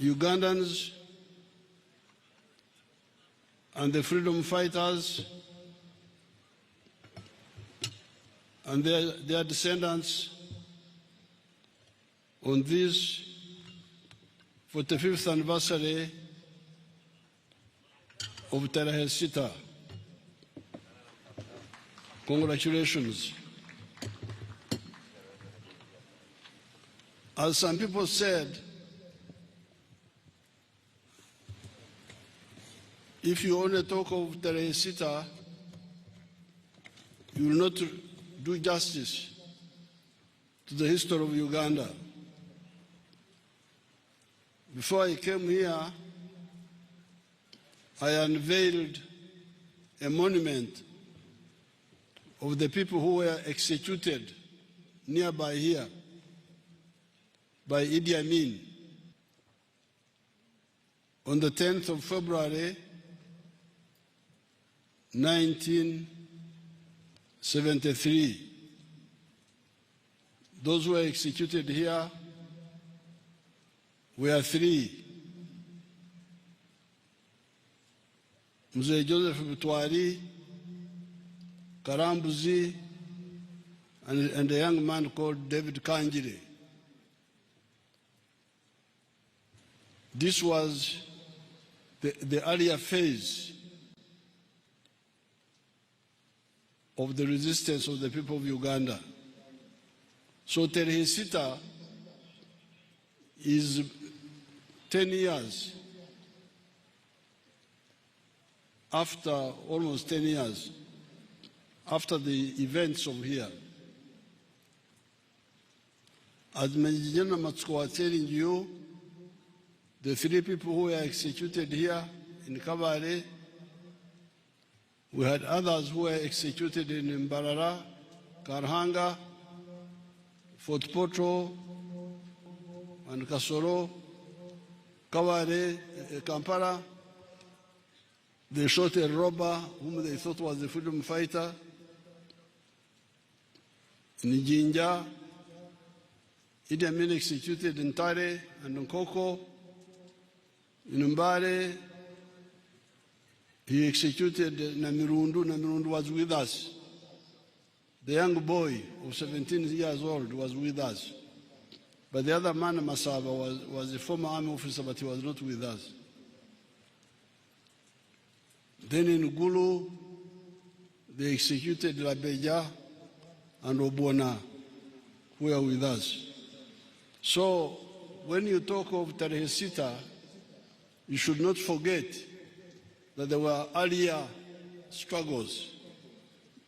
Ugandans and the freedom fighters and their descendants on this 45th anniversary of Tarehe Sita. Congratulations. As some people said, if you only talk of Tarehe Sita, you will not do justice to the history of Uganda. Before I came here, I unveiled a monument of the people who were executed nearby here by Idi Amin on the 10th of February, 1973. Those who were executed here were three: Mzee Joseph Butwari, Karambuzi, and a young man called David Kanjire. This was the earlier phase of the resistance of the people of Uganda. So Tarehe Sita is 10 years after, almost 10 years after the events of here. As Major Matsuko was telling you, the three people who were executed here in Kabale, we had others who were executed in Mbarara, Karhanga, Fort Poto, and Kasoro, Kabale, Kampala. They shot a robber whom they thought was a freedom fighter. In Jinja, Idi Amin executed in Tare and Nkoko. In Mbare, he executed Namirundu. Namirundu was with us. The young boy of 17 years old was with us. But the other man, Masaba, was a former army officer, but he was not with us. Then in Gulu, they executed Labeja and Obona, who were with us. So when you talk of Tarehe Sita, you should not forget that there were earlier struggles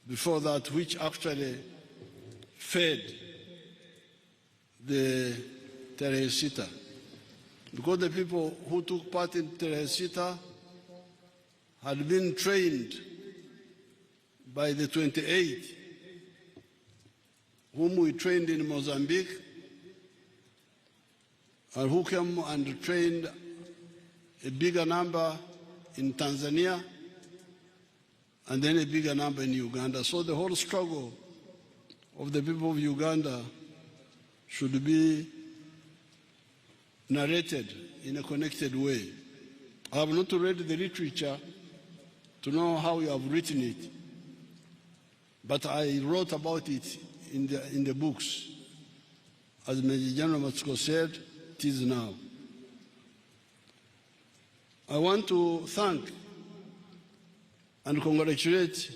before that which actually fed the Tarehe Sita. Because the people who took part in Tarehe Sita had been trained by the 28, whom we trained in Mozambique, and who came and trained a bigger number in Tanzania, and then a bigger number in Uganda. So the whole struggle of the people of Uganda should be narrated in a connected way. I have not read the literature to know how you have written it, but I wrote about it in the books. As Major General Matsuko said, it is now. I want to thank and congratulate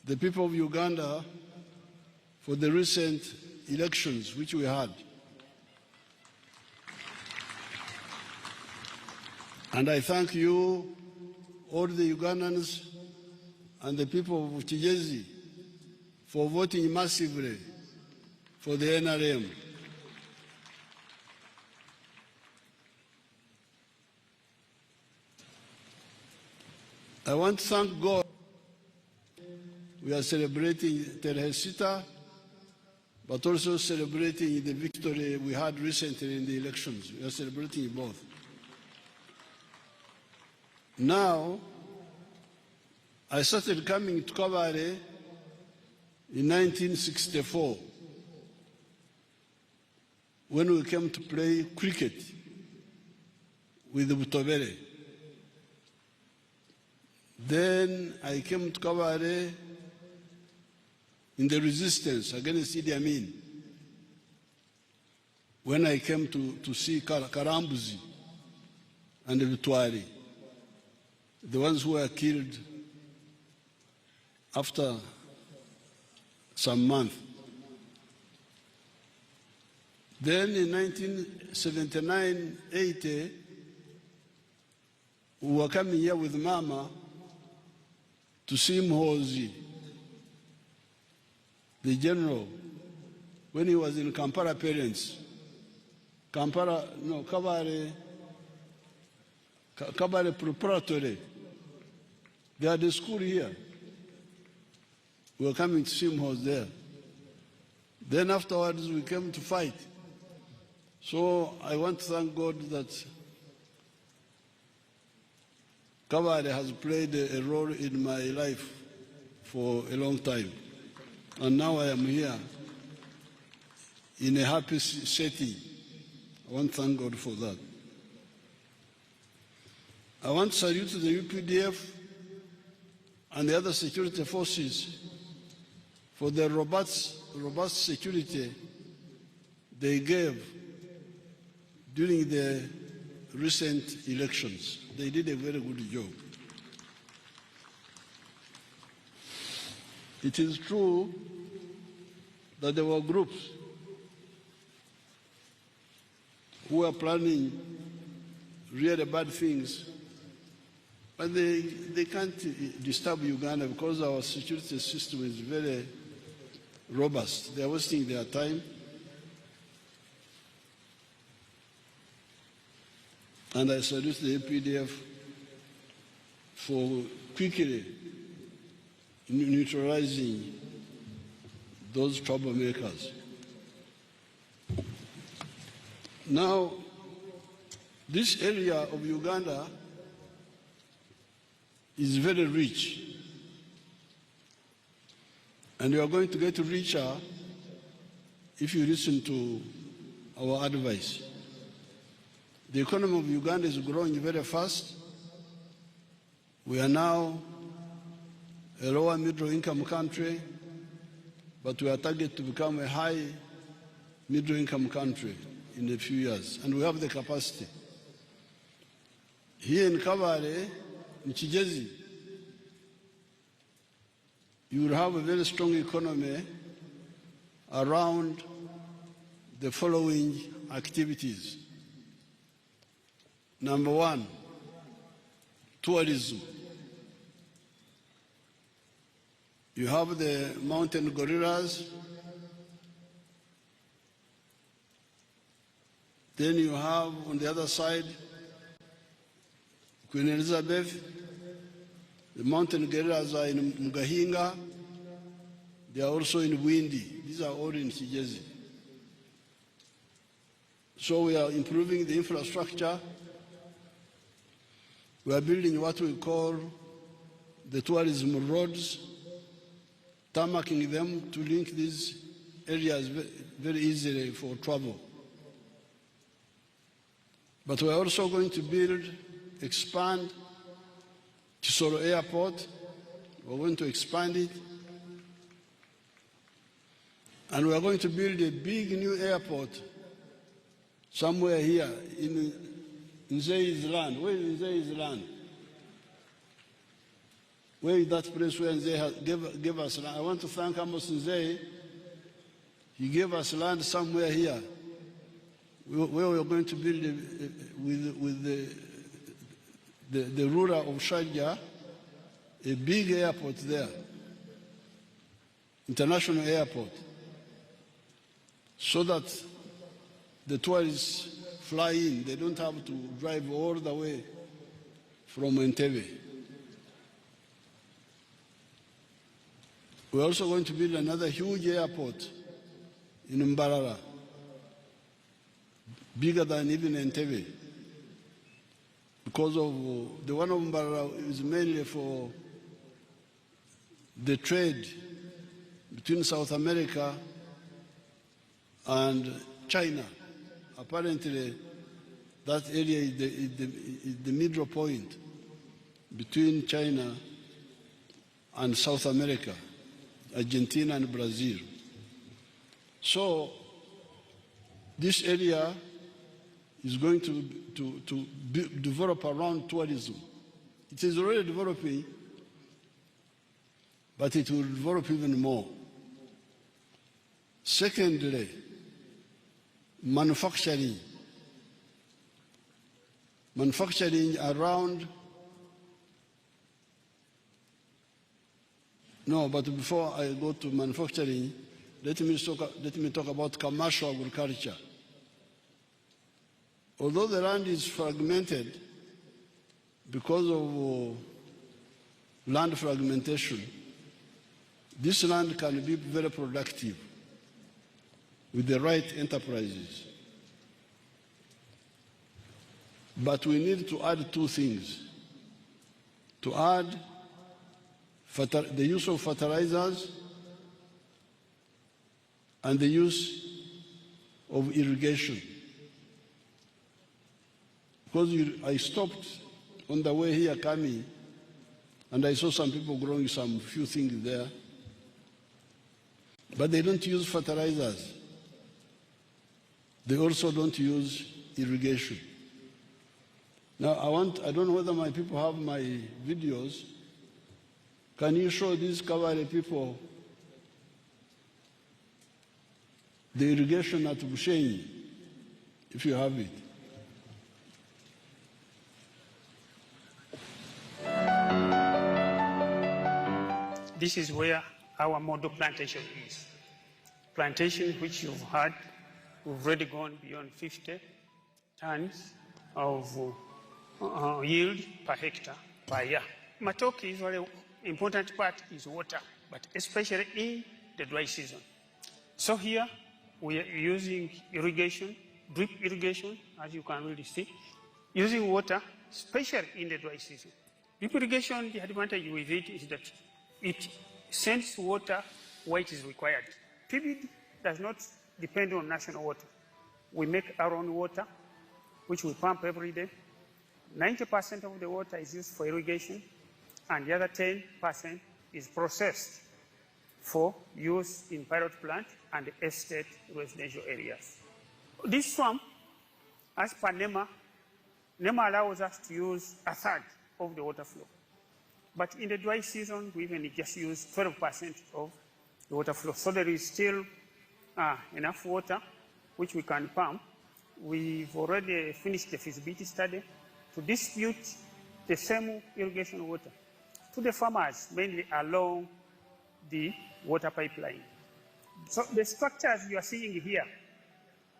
the people of Uganda for the recent elections which we had. And I thank you, all the Ugandans and the people of Kigezi, for voting massively for the NRM. I want to thank God. We are celebrating Tarehe Sita, but also celebrating the victory we had recently in the elections. We are celebrating both. Now, I started coming to Kabale in 1964, when we came to play cricket with Butobere. Then I came to Kabare in the resistance against Idi Amin. When I came to see Karambuzi and Butwari, the ones who were killed after some months. Then in 1979-80, we were coming here with Mama to see Mhozi, the general, when he was in Kampala parents. Kabare Preparatory. They had a school here. We were coming to see Mhozi there. Then afterwards we came to fight. So I want to thank God that Kabare has played a role in my life for a long time. And now I am here in a happy setting. I want to thank God for that. I want to salute the UPDF and the other security forces for the robust security they gave during the recent elections. They did a very good job. It is true that there were groups who were planning really bad things, but they can't disturb Uganda because our security system is very robust. They are wasting their time. And I salute the APDF for quickly neutralizing those troublemakers. Now, this area of Uganda is very rich, and you are going to get richer if you listen to our advice. The economy of Uganda is growing very fast. We are now a lower middle income country, but we are targeted to become a high middle income country in a few years, and we have the capacity. Here in Kabare, in Chijezi, you will have a very strong economy around the following activities. Number one, tourism. You have the mountain gorillas. Then you have on the other side Queen Elizabeth. The mountain gorillas are in Mugahinga. They are also in Windi. These are all in Kigezi. So we are improving the infrastructure. We are building what we call the tourism roads, tarmacking them to link these areas very easily for travel. But we are also going to expand Kisoro Airport. We are going to expand it. And we are going to build a big new airport somewhere here in Nzei's land. Where is Nzei's land? Where is that place where Nzei gave us land? I want to thank Amos Nzei. He gave us land somewhere here, where we are going to build with the ruler of Sharjah, a big airport there, international airport, so that the tourists fly in. They don't have to drive all the way from Entebbe. We're also going to build another huge airport in Mbarara, bigger than even Entebbe, because of the one of Mbarara is mainly for the trade between South America and China. Apparently, That area is the middle point between China and South America, Argentina and Brazil. So this area is going to develop around tourism. It is already developing, but it will develop even more. Secondly, manufacturing. Manufacturing around. No, but before I go to manufacturing, let me talk about commercial agriculture. Although the land is fragmented because of land fragmentation, this land can be very productive with the right enterprises. But we need to add two things. To add the use of fertilizers and the use of irrigation. Because I stopped on the way here coming, and I saw some people growing some few things there, but they don't use fertilizers. They also don't use irrigation. Now I don't know whether my people have my videos. Can you show these Kawale people the irrigation at Bushenyi, if you have it? This is where our model plantation is. Plantation which you've had, we've already gone beyond 50 tons of yield per hectare per year. Matoke is very important part is water, but especially in the dry season. So here we are using irrigation, drip irrigation, as you can really see, using water, especially in the dry season. Drip irrigation, the advantage with it is that it sends water where it is required. PBD does not depend on national water. We make our own water, which we pump every day. 90% of the water is used for irrigation, and the other 10% is processed for use in pilot plant and estate residential areas. This swamp, as per NEMA allows us to use a third of the water flow. But in the dry season, we even just use 12% of the water flow. So there is still enough water which we can pump. We've already finished the feasibility study to distribute the same irrigation water to the farmers, mainly along the water pipeline. So the structures you are seeing here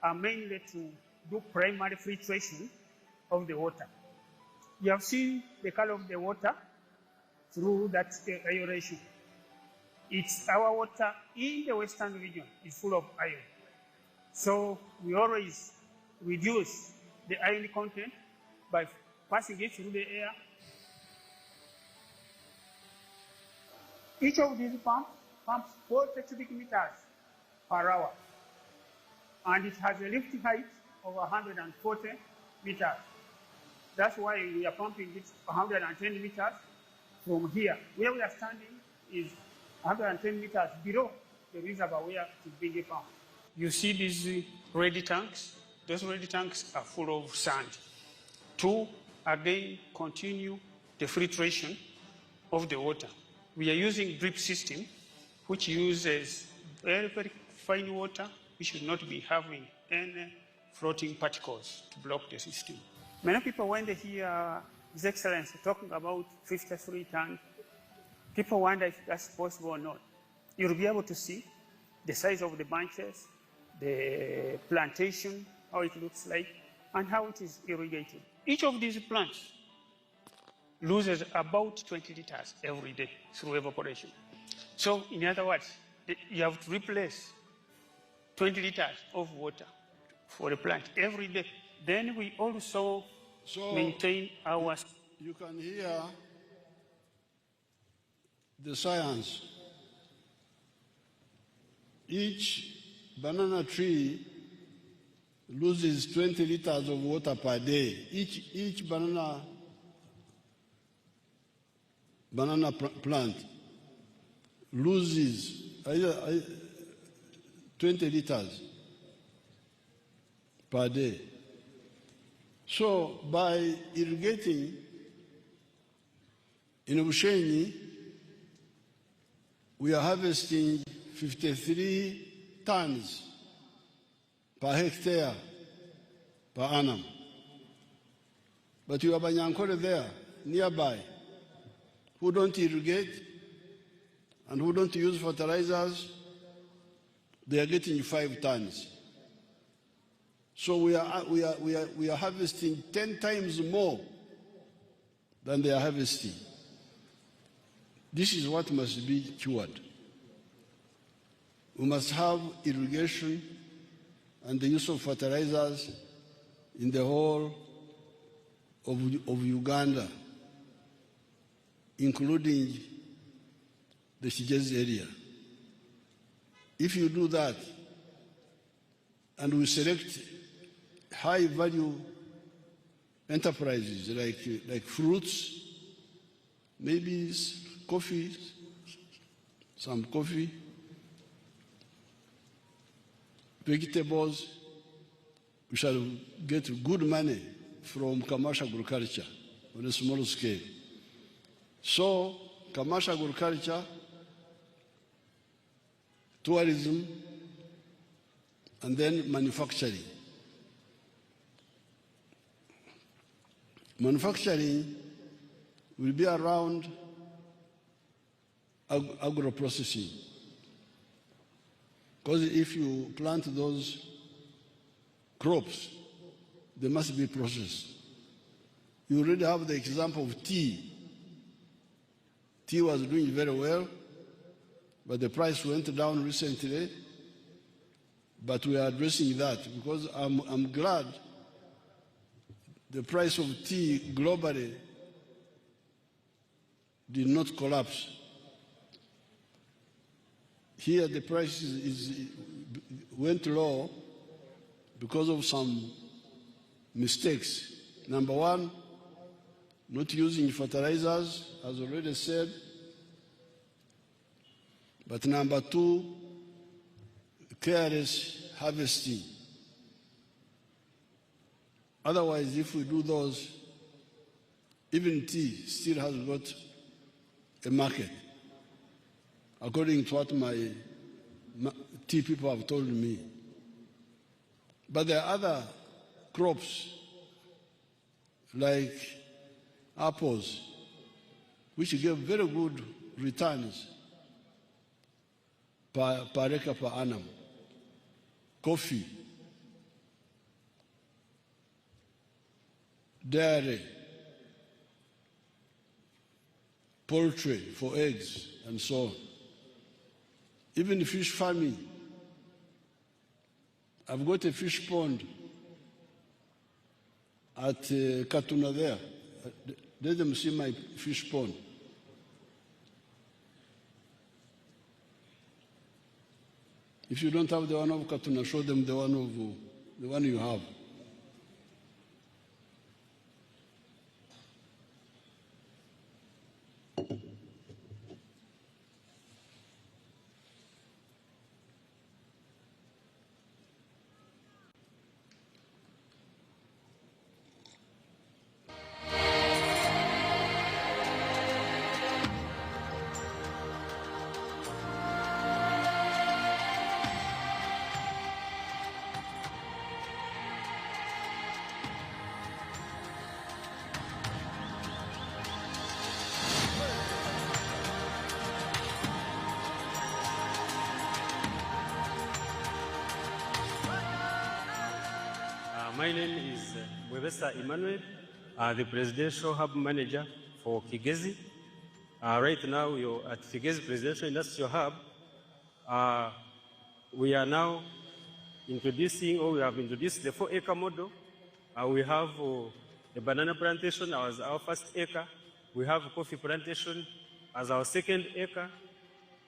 are mainly to do primary filtration of the water. You have seen the color of the water through that aeration. It's our water in the western region is full of iron. So we always reduce the iron content by passing it through the air. Each of these pumps 40 cubic meters per hour, and it has a lift height of 140 meters. That's why we are pumping it 110 meters from here. Where we are standing is 110 meters below the reservoir where it is being pumped. You see these ready tanks? Those ready tanks are full of sand. To, again, continue the filtration of the water. We are using drip system, which uses very, very fine water. We should not be having any floating particles to block the system. Many people, when they hear His Excellency talking about 53 tons, people wonder if that's possible or not. You'll be able to see the size of the branches, the plantation, how it looks like, and how it is irrigated. Each of these plants loses about 20 liters every day through evaporation. So, in other words, you have to replace 20 liters of water for the plant every day. Then we also maintain our... You can hear the science. Each banana tree loses 20 liters of water per day. Each banana plant loses 20 liters per day. So by irrigating in Museveni, we are harvesting 53 tons per hectare per annum. But you have Banyankore there, nearby, who don't irrigate and who don't use fertilizers. They are getting 5 tons. So we are harvesting 10 times more than they are harvesting. This is what must be cured. We must have irrigation and the use of fertilizers in the whole of Uganda, including the Kigezi area. If you do that, and we select high-value enterprises like fruits, maybe coffee, some coffee, vegetables, we shall get good money from commercial agriculture on a small scale. So, commercial agriculture, tourism, and then manufacturing. Manufacturing will be around agro-processing. Because if you plant those crops, they must be processed. You already have the example of tea. Tea was doing very well, but the price went down recently. But we are addressing that because I'm glad the price of tea globally did not collapse. Here the price went low because of some mistakes. Number one, not using fertilizers, as already said. But number two, careless harvesting. Otherwise, if we do those, even tea still has got a market, according to what my tea people have told me. But there are other crops, like apples, which give very good returns per acre per annum. Coffee, dairy, poultry for eggs, and so on. Even fish farming. I've got a fish pond at Katuna there. Let them see my fish pond. If you don't have the one of Katuna, show them the one you have. My name is Emmanuel, the Presidential Hub Manager for Kigezi. Right now, we are at Kigezi Presidential Industrial Hub. We are now introducing, or we have introduced the 4-acre model. We have a banana plantation as our first acre. We have coffee plantation as our second acre.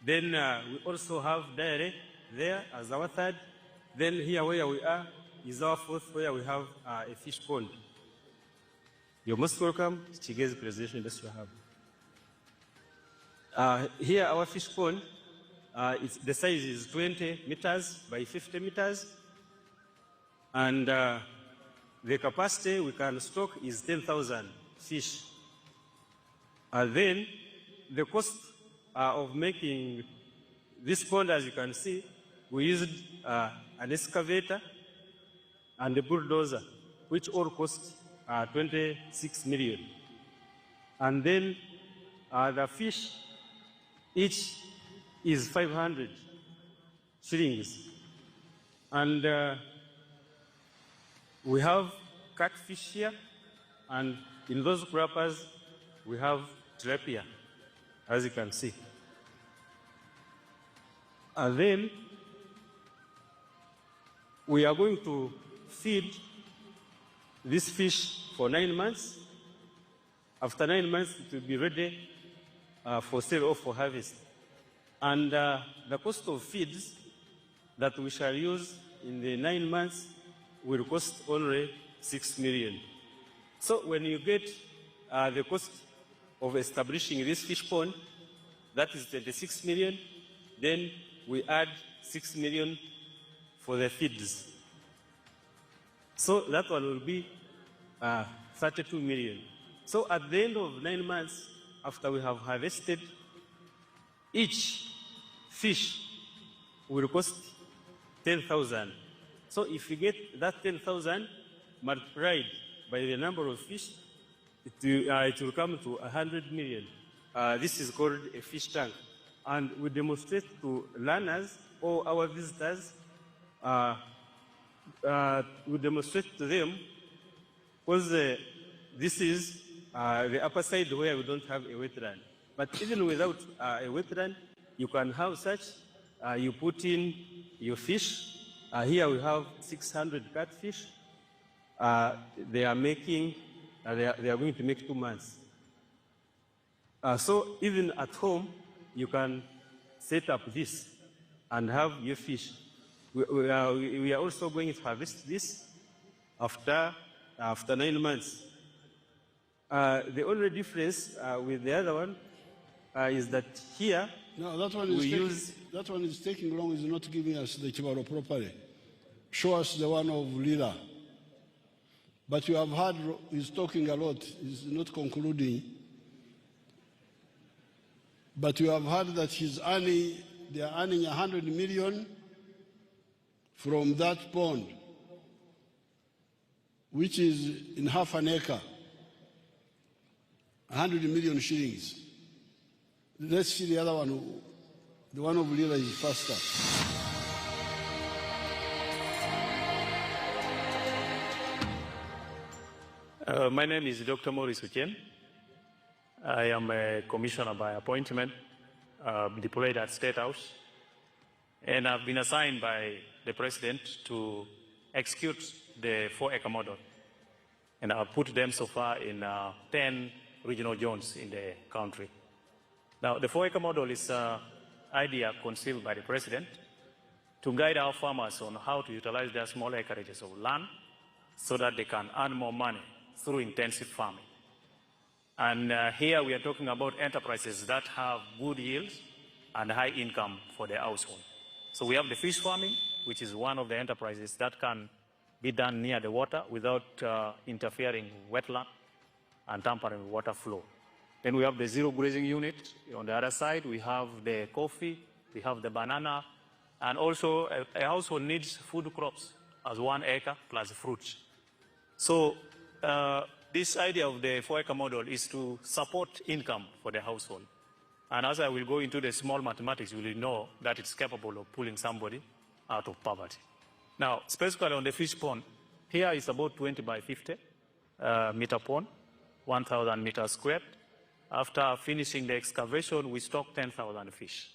Then we also have dairy there as our third. Then here where we are, is our fourth, where we have a fish pond. You're most welcome to Chige's presentation that you have. Here, our fish pond, the size is 20 meters by 50 meters, and the capacity we can stock is 10,000 fish. Then the cost of making this pond, as you can see, we used an excavator and a bulldozer, which all cost 26 million. And then the fish, each is 500 shillings. And we have catfish here, and in those wrappers, we have tilapia, as you can see. And then we are going to feed this fish for 9 months. After 9 months, it will be ready for sale or for harvest. And the cost of feeds that we shall use in the 9 months will cost only 6 million. So when you get the cost of establishing this fish pond, that is 26 million, then we add 6 million for the feeds. So that one will be 32 million. So at the end of 9 months, after we have harvested, each fish will cost 10,000. So if you get that 10,000 multiplied by the number of fish, it will come to 100 million. This is called a fish tank. And we demonstrate to learners or our visitors, we demonstrate to them, because this is the upper side where we don't have a wetland. But even without a wetland, you can have such. You put in your fish. Here we have 600 catfish. They are making, they are going to make 2 months. So even at home, you can set up this and have your fish. We are also going to harvest this after 9 months. The only difference with the other one is that here, no, that one is taking long, is not giving us the Chibaro properly. Show us the one of Lila. But you have heard he's talking a lot, he's not concluding. But you have heard that they are earning 100 million from that pond, which is in half an acre, 100 million shillings. Let's see the other one. The one of Lila is faster. My name is Dr. Maurice Uchien. I am a commissioner by appointment, deployed at State House, and I've been assigned by the President to execute the 4-acre model. And I've put them so far in 10 regional zones in the country. Now, the 4-acre model is an idea conceived by the President to guide our farmers on how to utilize their small acreages of land so that they can earn more money through intensive farming. And here we are talking about enterprises that have good yields and high income for the household. So we have the fish farming, which is one of the enterprises that can be done near the water without interfering with wetland and tampering with water flow. Then we have the zero grazing unit. On the other side, we have the coffee, we have the banana, and also a household needs food crops as 1 acre plus fruits. So this idea of the 4-acre model is to support income for the household. And as I will go into the small mathematics, you will know that it's capable of pulling somebody out of poverty. Now, specifically on the fish pond, here is about 20 by 50 meter pond, 1,000 meters squared. After finishing the excavation, we stock 10,000 fish.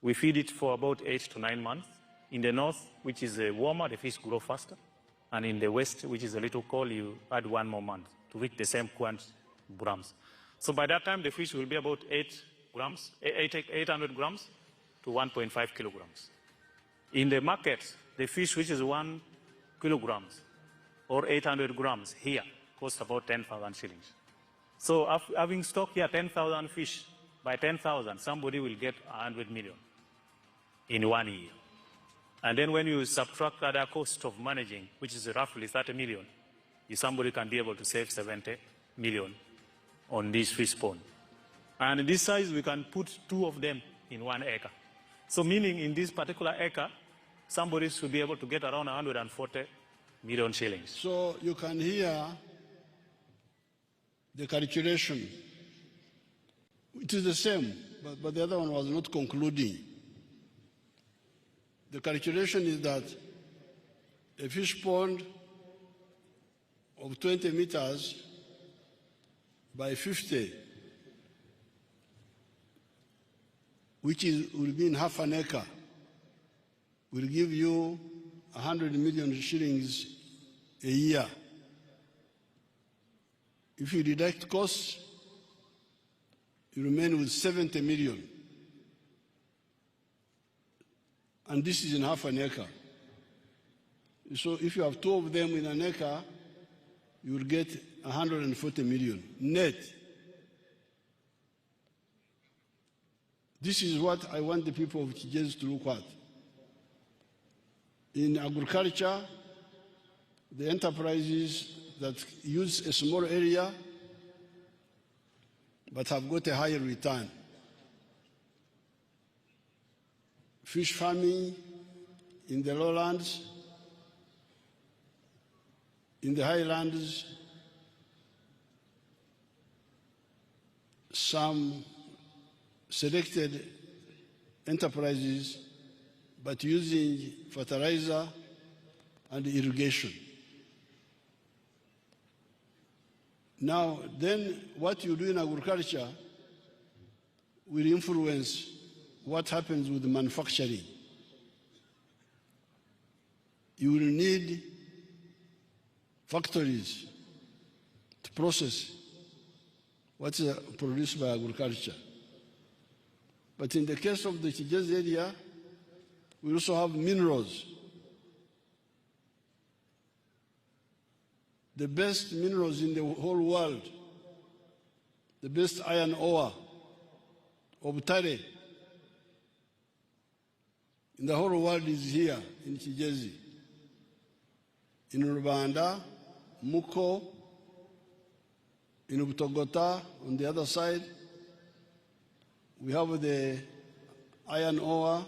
We feed it for about 8 to 9 months. In the north, which is warmer, the fish grow faster. And in the west, which is a little cold, you add 1 more month to reach the same grams. So by that time, the fish will be about 800 grams to 1.5 kilograms. In the market, the fish which is 1 kilograms or 800 grams here costs about 10,000 shillings. So having stock here 10,000 fish, by 10,000, somebody will get 100 million in 1 year. And then when you subtract other cost of managing, which is roughly 30 million, somebody can be able to save 70 million on this fish pond. And this size, we can put 2 of them in 1 acre. So meaning in this particular acre, somebody should be able to get around 140 million shillings. So you can hear the calculation. It is the same, but the other one was not concluding. The calculation is that a fish pond of 20 meters by 50, which will be in half an acre, will give you 100 million shillings a year. If you deduct costs, you remain with 70 million. And this is in half an acre. So if you have 2 of them in an acre, you will get 140 million net. This is what I want the people of Kigezi to look at. In agriculture, the enterprises that use a small area but have got a higher return. Fish farming in the lowlands, in the highlands, some selected enterprises, but using fertilizer and irrigation. Now, then what you do in agriculture will influence what happens with the manufacturing. You will need factories to process what is produced by agriculture. But in the case of the Kigezi area, we also have minerals. The best minerals in the whole world, the best iron ore of Tare in the whole world is here in Kigezi. In Rwanda, Muko, in Butogota, on the other side, we have the iron ore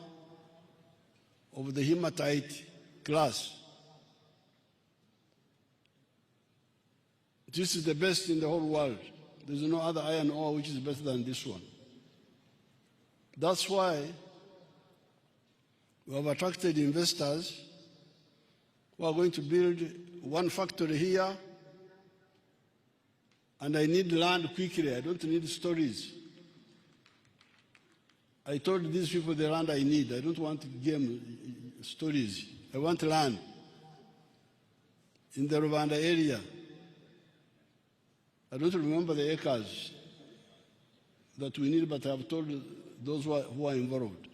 of the hematite class. This is the best in the whole world. There's no other iron ore which is better than this one. That's why we have attracted investors who are going to build one factory here, and I need land quickly. I don't need stories. I told these people the land I need. I don't want game stories. I want land in the Rwanda area. I don't remember the acres that we need, but I have told those who are involved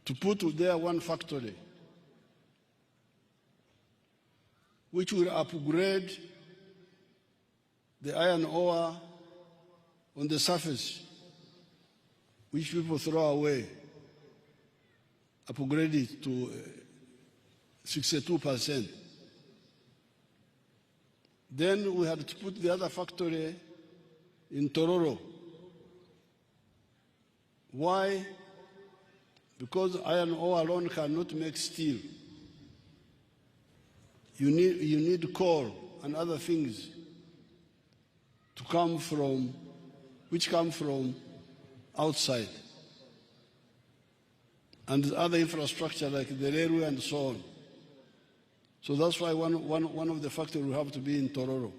to put there one factory which will upgrade the iron ore on the surface, which people throw away, upgrade it to 62%. Then we had to put the other factory in Tororo. Why? Because iron ore alone cannot make steel. You need coal and other things to come from, which come from outside. And other infrastructure like the railway and so on. So that's why one of the factories will have to be in Tororo.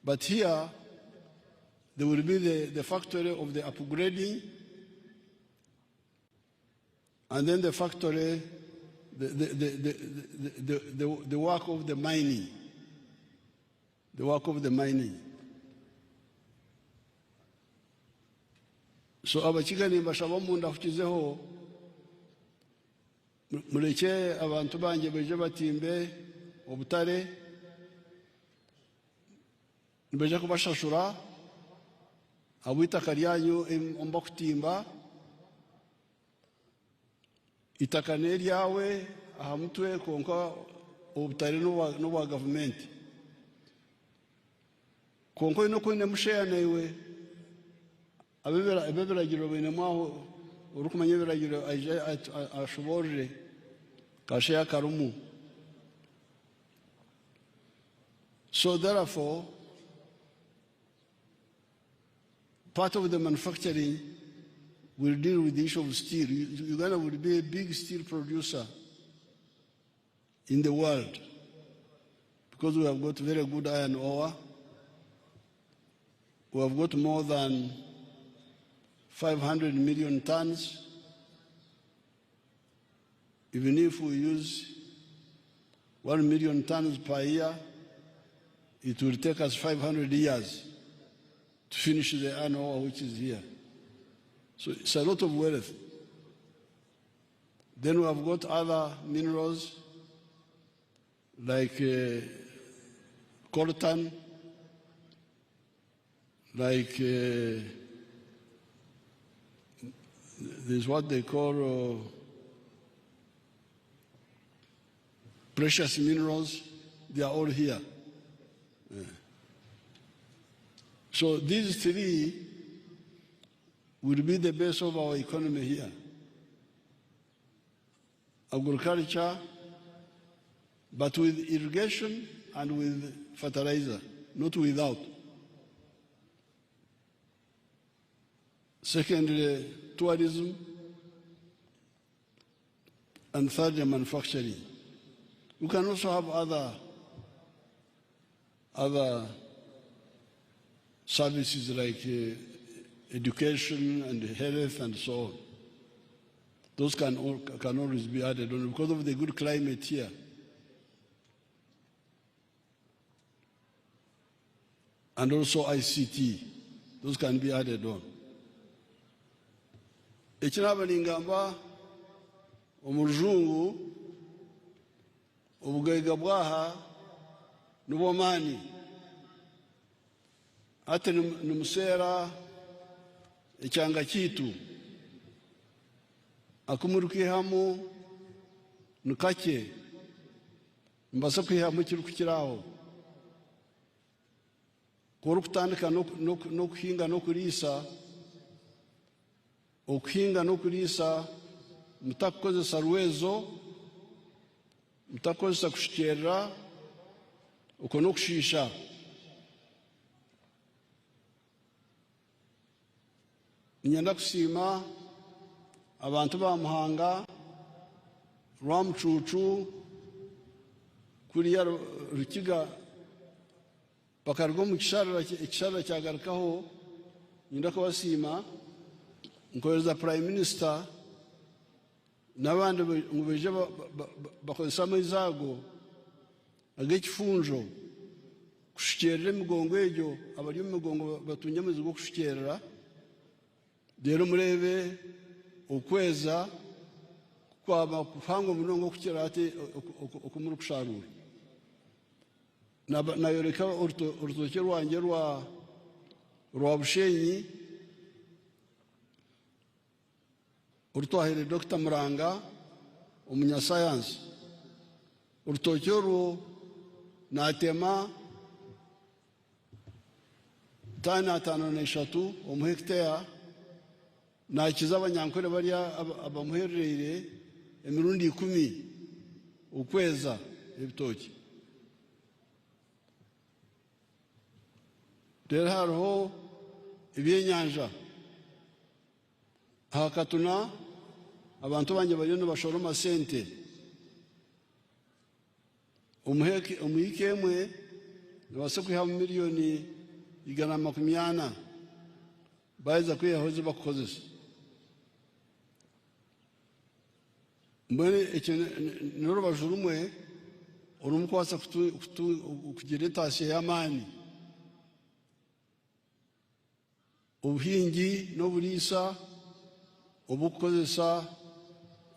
But here, there will be the factory of the upgrading, and then the factory, the work of the mining. The work of the mining. So abachigani bashaba munda kukizeho mureke abantu banje beje batimbe obutare beje kubashashura abitaka ryanyu omba kutimba itaka neryawe aha mutwe konka obutare no government konko ino ko ne musheyana iwe abebiragiro bene mwaho urukumanya biragiro aje ashoborere kasheya karumu. So therefore part of the manufacturing will deal with the issue of steel. Uganda will be a big steel producer in the world because we have got very good iron ore. We have got more than 500 million tons. Even if we use 1 million tons per year, it will take us 500 years to finish the iron ore which is here. So it's a lot of wealth. Then we have got other minerals like coltan, like there's what they call precious minerals. They are all here. Yeah. So these three will be the base of our economy here. Agriculture, but with irrigation and with fertilizer, not without. Secondly, tourism, and thirdly, manufacturing. We can also have other services like education and health and so on. Those can always be added on because of the good climate here. And also ICT, those can be added on. Ekiraba ningamba omujungu obugaiga bwaha n'ubw'amaani ate nimuseera ekyanga kiitu akumuri kwihamu nikakye mbasa kwihamu kiri kukiraho kuri kutandika n'okuhinga n'okuriisa okuhinga n'okuriisa mutakukozesa rwezo mutakukozesa kushikyerera okwo n'okushiisha ninyenda kusiima abantu ba Muhanga Rwamucucu kuriya Rukiga bakaruga mu kisharara cyagarukaho nyenda kubasiima nkohereza Prime Minister n'abandi mubeje bakozesa amaizi ago ag'ekifunjo kushikyerera emigongo egyo abari mu migongo batunye amaizi go kushikyerera rero murebe ukweza kwaba kuhanga munongo kukira ate okumuru kusharura nayoreka urutoke rwanjye rwa Bushenyi urutwahere Dr. Muranga umunyasayansi urutoke rwo natema tani 5 umuhekteya nakiza abanyankore bariya abamuherereye emirundi 10 ukweza ebitoki rero hariho ibyenyanja hakatuna abantu banje bariyo nibashora amasente umuhike emwe nibasa kwiha miliyoni 180 baza kwiyahoze bakukozesa mbere n'urubaju rumwe urumukwasa kugira etasiyo y'amani ubuhingi n'oburisa obukukozesa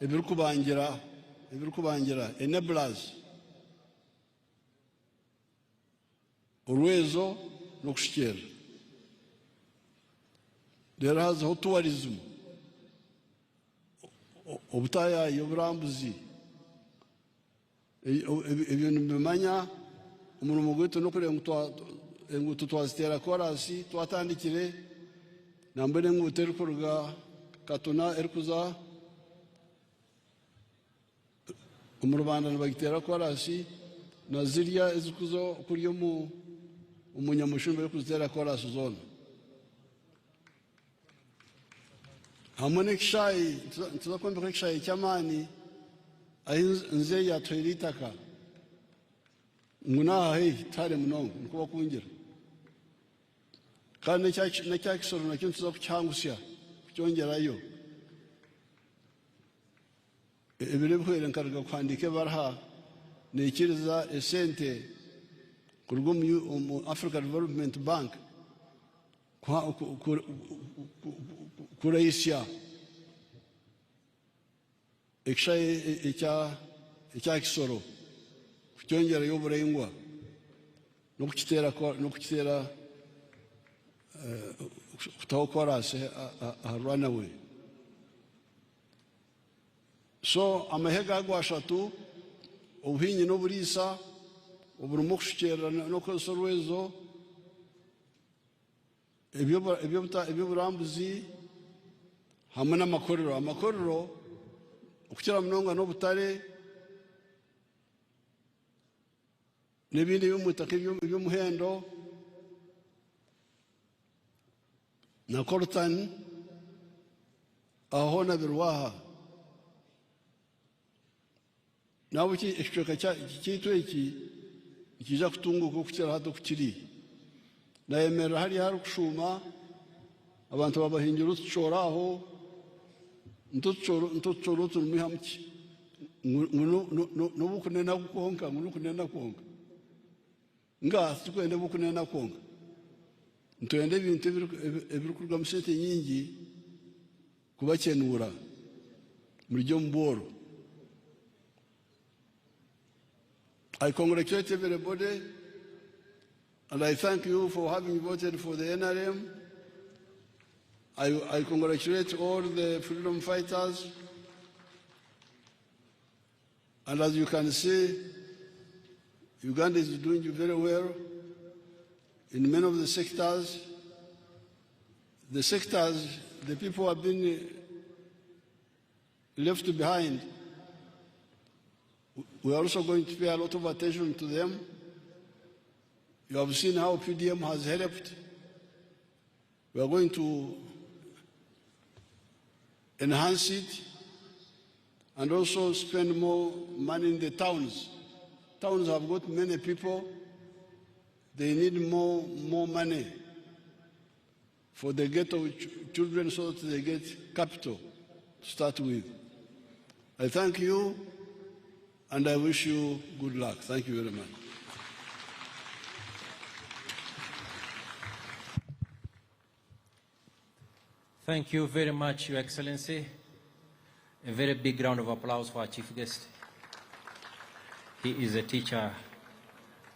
ebirikubangira ebirikubangira enablers orwezo n'okushikera. Rero hazaho tourism, obutayayi oburambuzi, ebyo nibimanya omurimo gwitu n'okureba enguuto twaziteera korasi twatandikire nambere enguuto erikuruga Katuna erikuza omu Rubanda nibagiteera korasi na zirya ezikuza kurya omu Nyamushumba erikuziteera korasi zoona. Hamwe n'ekishaayi tuza kwombeka ekishaayi ky'amaani ahi nze yatwire itaka ngu nahahe tare munonga nikuba kungira kandi n'ekya Kisoro nakyo tuza kukihangusya kukyongerayo ebiro bihwere nkaruga kuhandika ebaraha neikiriza esente kuruga omu Africa Development Bank kurayisya ekishaayi ekya Kisoro kukyongerayo oburengwa n'okukiteera kutaho korasi aha runaway. So amahega ago ashatu obuhinyi n'oburiisa oburimu okushukyerera n'okukozesa orwezo ebyoburambuzi hamwe n'amakorero. Amakorero okukira munonga n'obutare n'ebindi eby'omwitaka eby'omuhendo na Kortan aho nabirwaha nabo ekicweka kyaitu eki nikiija kutunguuka okukira hati okukiri nayemerera hariya hari kushuma abantu babahingira otucooro aho ntotucooro oturimu ihamuki nobukunena konka nukunena konka nga tukwenda bukunena konka ntwenda ebintu ebirikurugamu sente nyingi kubakenura muri gyo muboro. I congratulate everybody and I thank you for having voted for the NRM. I congratulate all the freedom fighters, and as you can see, Uganda is doing very well in many of the sectors. The people who have been left behind, we are also going to pay a lot of attention to them. You have seen how PDM has helped. We are going to enhance it and also spend more money in the towns. Towns have got many people. They need more money for the ghetto children so that they get capital to start with. I thank you and I wish you good luck. Thank you very much. Thank you very much, Your Excellency. A very big round of applause for our chief guest. He is a teacher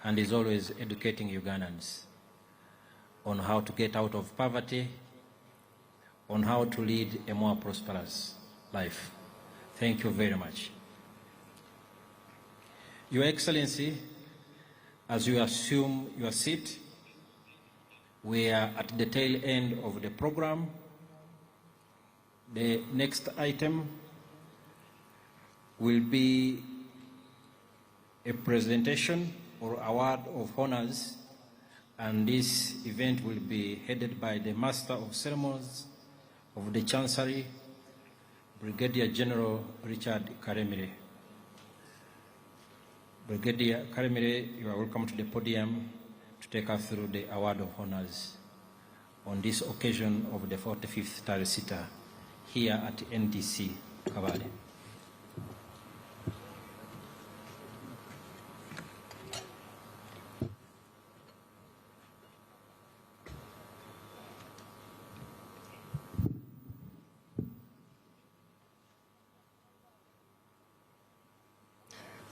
and is always educating Ugandans on how to get out of poverty, on how to lead a more prosperous life. Thank you very much. Your Excellency, as you assume your seat, we are at the tail end of the program. The next item will be a presentation or award of honors, and this event will be headed by the Master of Ceremonies of the Chancery, Brigadier General Richard Karemire. Brigadier Karemire, you are welcome to the podium to take us through the award of honors on this occasion of the 45th Tarehe Sita here at NDC Kabale.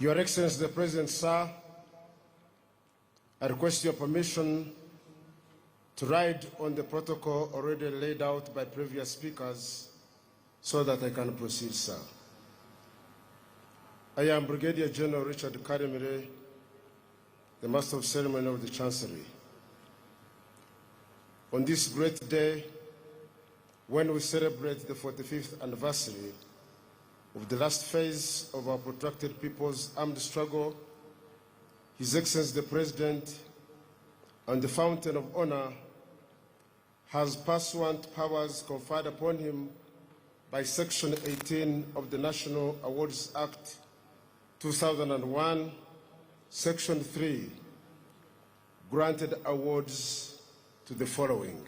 Your Excellency the President, sir, I request your permission to ride on the protocol already laid out by previous speakers so that I can proceed, sir. I am Brigadier General Richard Karimire, the Master of Ceremony of the Chancery. On this great day, when we celebrate the 45th anniversary of the last phase of our protracted people's armed struggle, His Excellency the President and the Fountain of Honor has pursuant powers conferred upon him by Section 18 of the National Awards Act 2001, Section 3, granted awards to the following.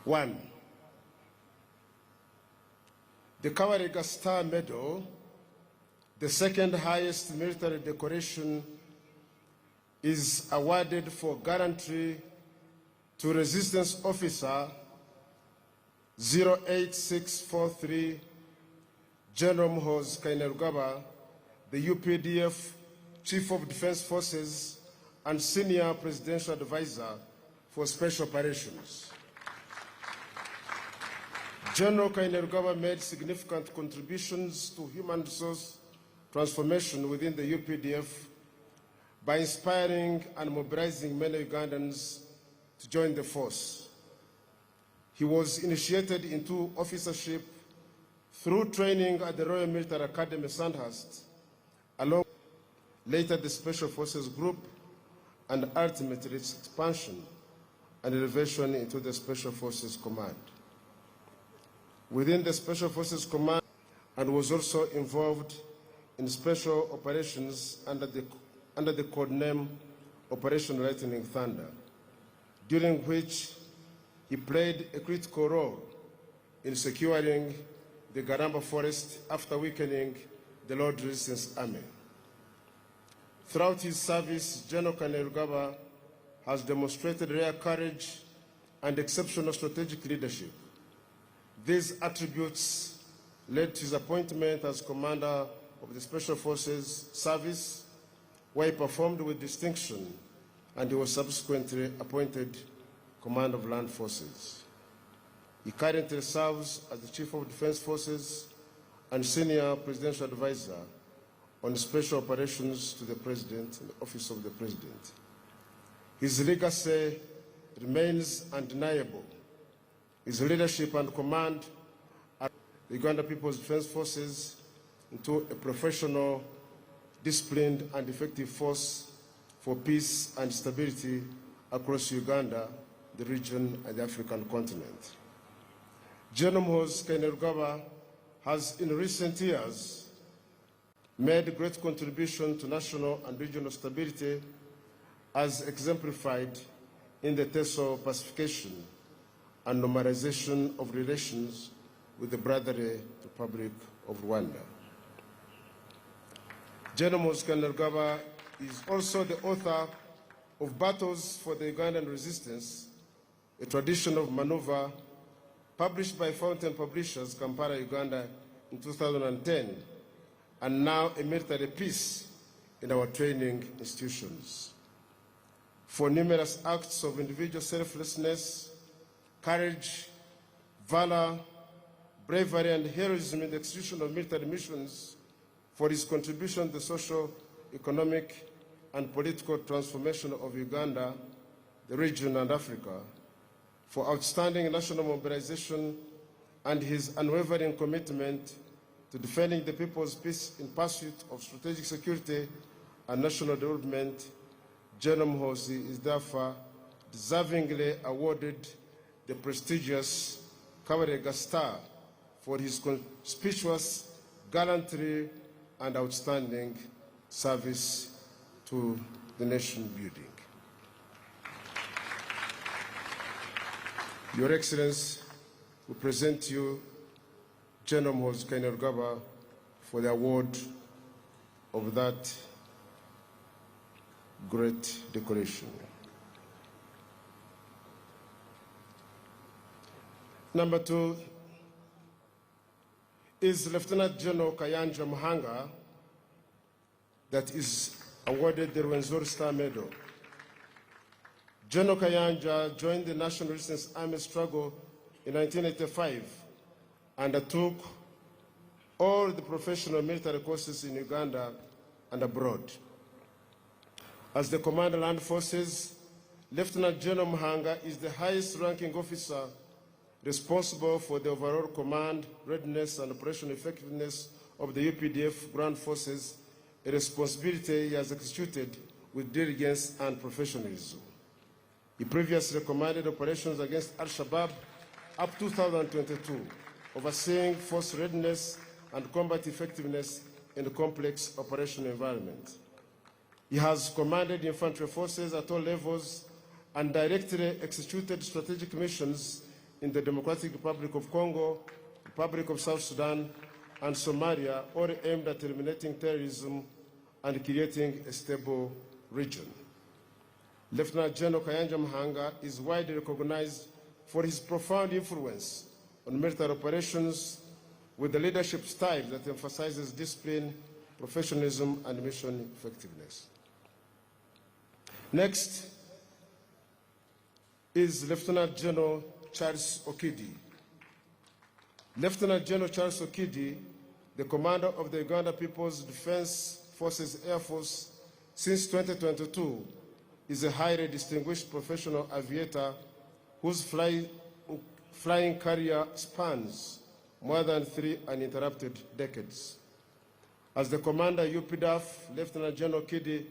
One, the Kawarega Star Medal, the second highest military decoration, is awarded for gallantry to Resistance Officer 08643 General Mhoz Kainerugaba, the UPDF Chief of Defense Forces and Senior Presidential Advisor for Special Operations. General Kainerugaba made significant contributions to human resource transformation within the UPDF by inspiring and mobilizing many Ugandans to join the force. He was initiated into officership through training at the Royal Military Academy, Sandhurst, along later the Special Forces Group, and ultimately its expansion and elevation into the Special Forces Command. Within the Special Forces Command, and was also involved in special operations under the code name Operation Lightning Thunder, during which he played a critical role in securing the Garamba Forest after weakening the Lord Resistance Army. Throughout his service, General Kainerugaba has demonstrated rare courage and exceptional strategic leadership. These attributes led to his appointment as Commander of the Special Forces Service, where he performed with distinction, and he was subsequently appointed Commander of Land Forces. He currently serves as the Chief of Defense Forces and Senior Presidential Advisor on special operations to the President in the Office of the President. His legacy remains undeniable. His leadership and command at the Uganda People's Defense Forces into a professional, disciplined, and effective force for peace and stability across Uganda, the region, and the African continent. General Mhoz Kainerugaba has in recent years made great contribution to national and regional stability as exemplified in the TESO pacification and normalization of relations with the Brotherly Republic of Rwanda. General Mhoz Kainerugaba is also the author of Battles for the Ugandan Resistance, a tradition of maneuver, published by Fountain Publishers, Kampala, Uganda, in 2010, and now a military piece in our training institutions. For numerous acts of individual selflessness, courage, valor, bravery, and heroism in the execution of military missions, for his contribution to the social, economic, and political transformation of Uganda, the region, and Africa, for outstanding national mobilization and his unwavering commitment to defending the people's peace in pursuit of strategic security and national development, General Mhoz is therefore deservingly awarded the prestigious Kawarega Star for his conspicuous gallantry and outstanding service to the nation building. Your Excellency, we present to you General Mhoz Kainerugaba for the award of that great decoration. Number two, is Lieutenant General Kayanja Mahanga, that is awarded the Rwenzori Star Medal. General Kayanja joined the National Resistance Army struggle in 1985 and undertook all the professional military courses in Uganda and abroad. As the Commander of Land Forces, Lieutenant General Mahanga is the highest ranking officer responsible for the overall command, readiness, and operational effectiveness of the UPDF Ground Forces, a responsibility he has executed with diligence and professionalism. He previously commanded operations against Al-Shabaab up to 2022, overseeing force readiness and combat effectiveness in a complex operational environment. He has commanded infantry forces at all levels and directly executed strategic missions in the Democratic Republic of Congo, Republic of South Sudan, and Somalia, all aimed at eliminating terrorism and creating a stable region. Lieutenant General Kayanja Mahanga is widely recognized for his profound influence on military operations with a leadership style that emphasizes discipline, professionalism, and mission effectiveness. Next is Lieutenant General Charles Okidi. Lieutenant General Charles Okidi, the commander of the Uganda People's Defense Forces Air Force since 2022, is a highly distinguished professional aviator whose flying career spans more than 3 uninterrupted decades. As the commander of UPDF, Lieutenant General Okidi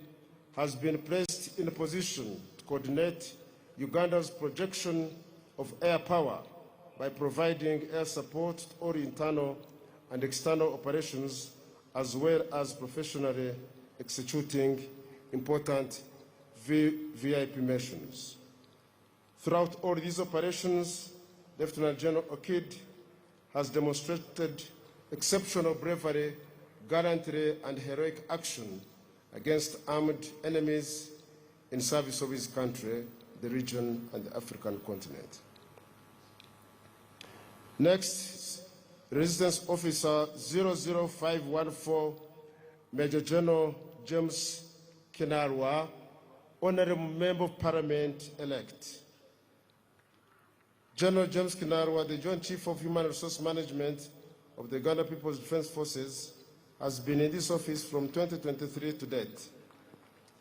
has been placed in a position to coordinate Uganda's projection of air power by providing air support to all internal and external operations, as well as professionally executing important VIP missions. Throughout all these operations, Lieutenant General Okidi has demonstrated exceptional bravery, gallantry, and heroic action against armed enemies in service of his country, the region, and the African continent. Next, Resistance Officer 00514, Major General James Kinarwa, Honorable Member of Parliament-elect. General James Kinarwa, the Joint Chief of Human Resource Management of the Uganda People's Defense Forces, has been in this office from 2023 to date.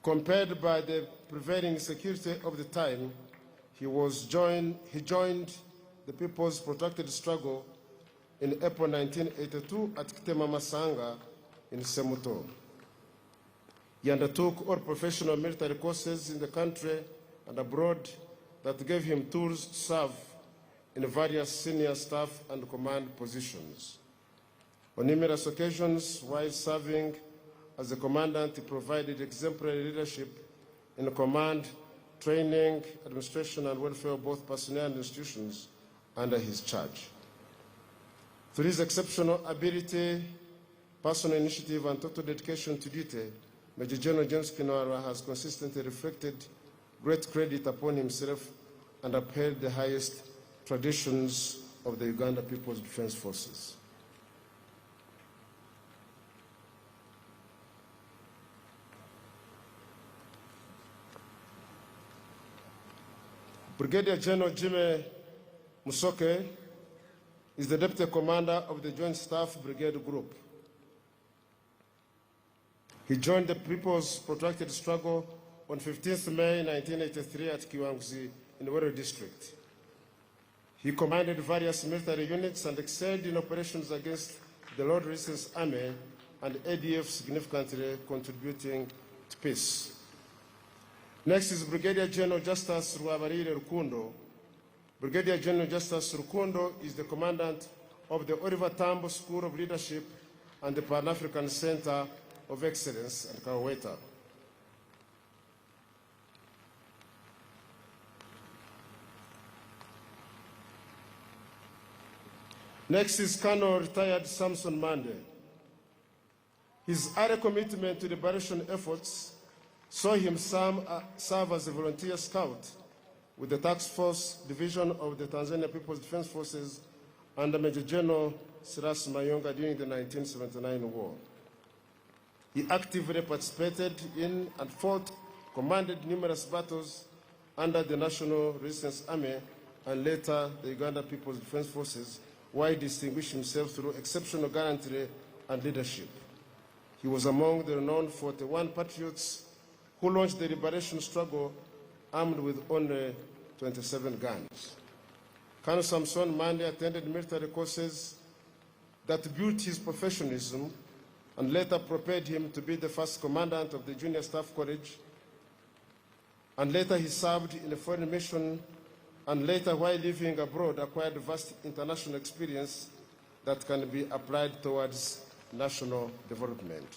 Compared by the prevailing security of the time, he joined the People's Protracted Struggle in April 1982 at Kitema Masanga in Semuto. He undertook all professional military courses in the country and abroad that gave him tools to serve in various senior staff and command positions. On numerous occasions, while serving as a commandant, he provided exemplary leadership in command, training, administration, and welfare of both personnel and institutions under his charge. Through his exceptional ability, personal initiative, and total dedication to duty, Major General James Kinarwa has consistently reflected great credit upon himself and upheld the highest traditions of the Uganda People's Defense Forces. Brigadier General Jimmy Musoke is the Deputy Commander of the Joint Staff Brigade Group. He joined the People's Protracted Struggle on 15th May 1983 at Kiwanguzi in the Wero District. He commanded various military units and excelled in operations against the Lord Resistance Army and ADF, significantly contributing to peace. Next is Brigadier General Justice Rwabarire Rukundo. Brigadier General Justice Rukundo is the commandant of the Oliver Tambo School of Leadership and the Pan-African Center of Excellence at Kaweta. Next is Colonel retired Samson Mande. His early commitment to liberation efforts saw him serve as a volunteer scout with the Task Force Division of the Tanzania People's Defense Forces under Major General Silas Mayonga during the 1979 war. He actively participated in and fought, commanded numerous battles under the National Resistance Army and later the Uganda People's Defense Forces, where he distinguished himself through exceptional gallantry and leadership. He was among the renowned 41 patriots who launched the liberation struggle armed with only 27 guns. Colonel Samson Mande attended military courses that built his professionalism and later prepared him to be the first commandant of the Junior Staff College. And later he served in a foreign mission, and later while living abroad acquired vast international experience that can be applied towards national development.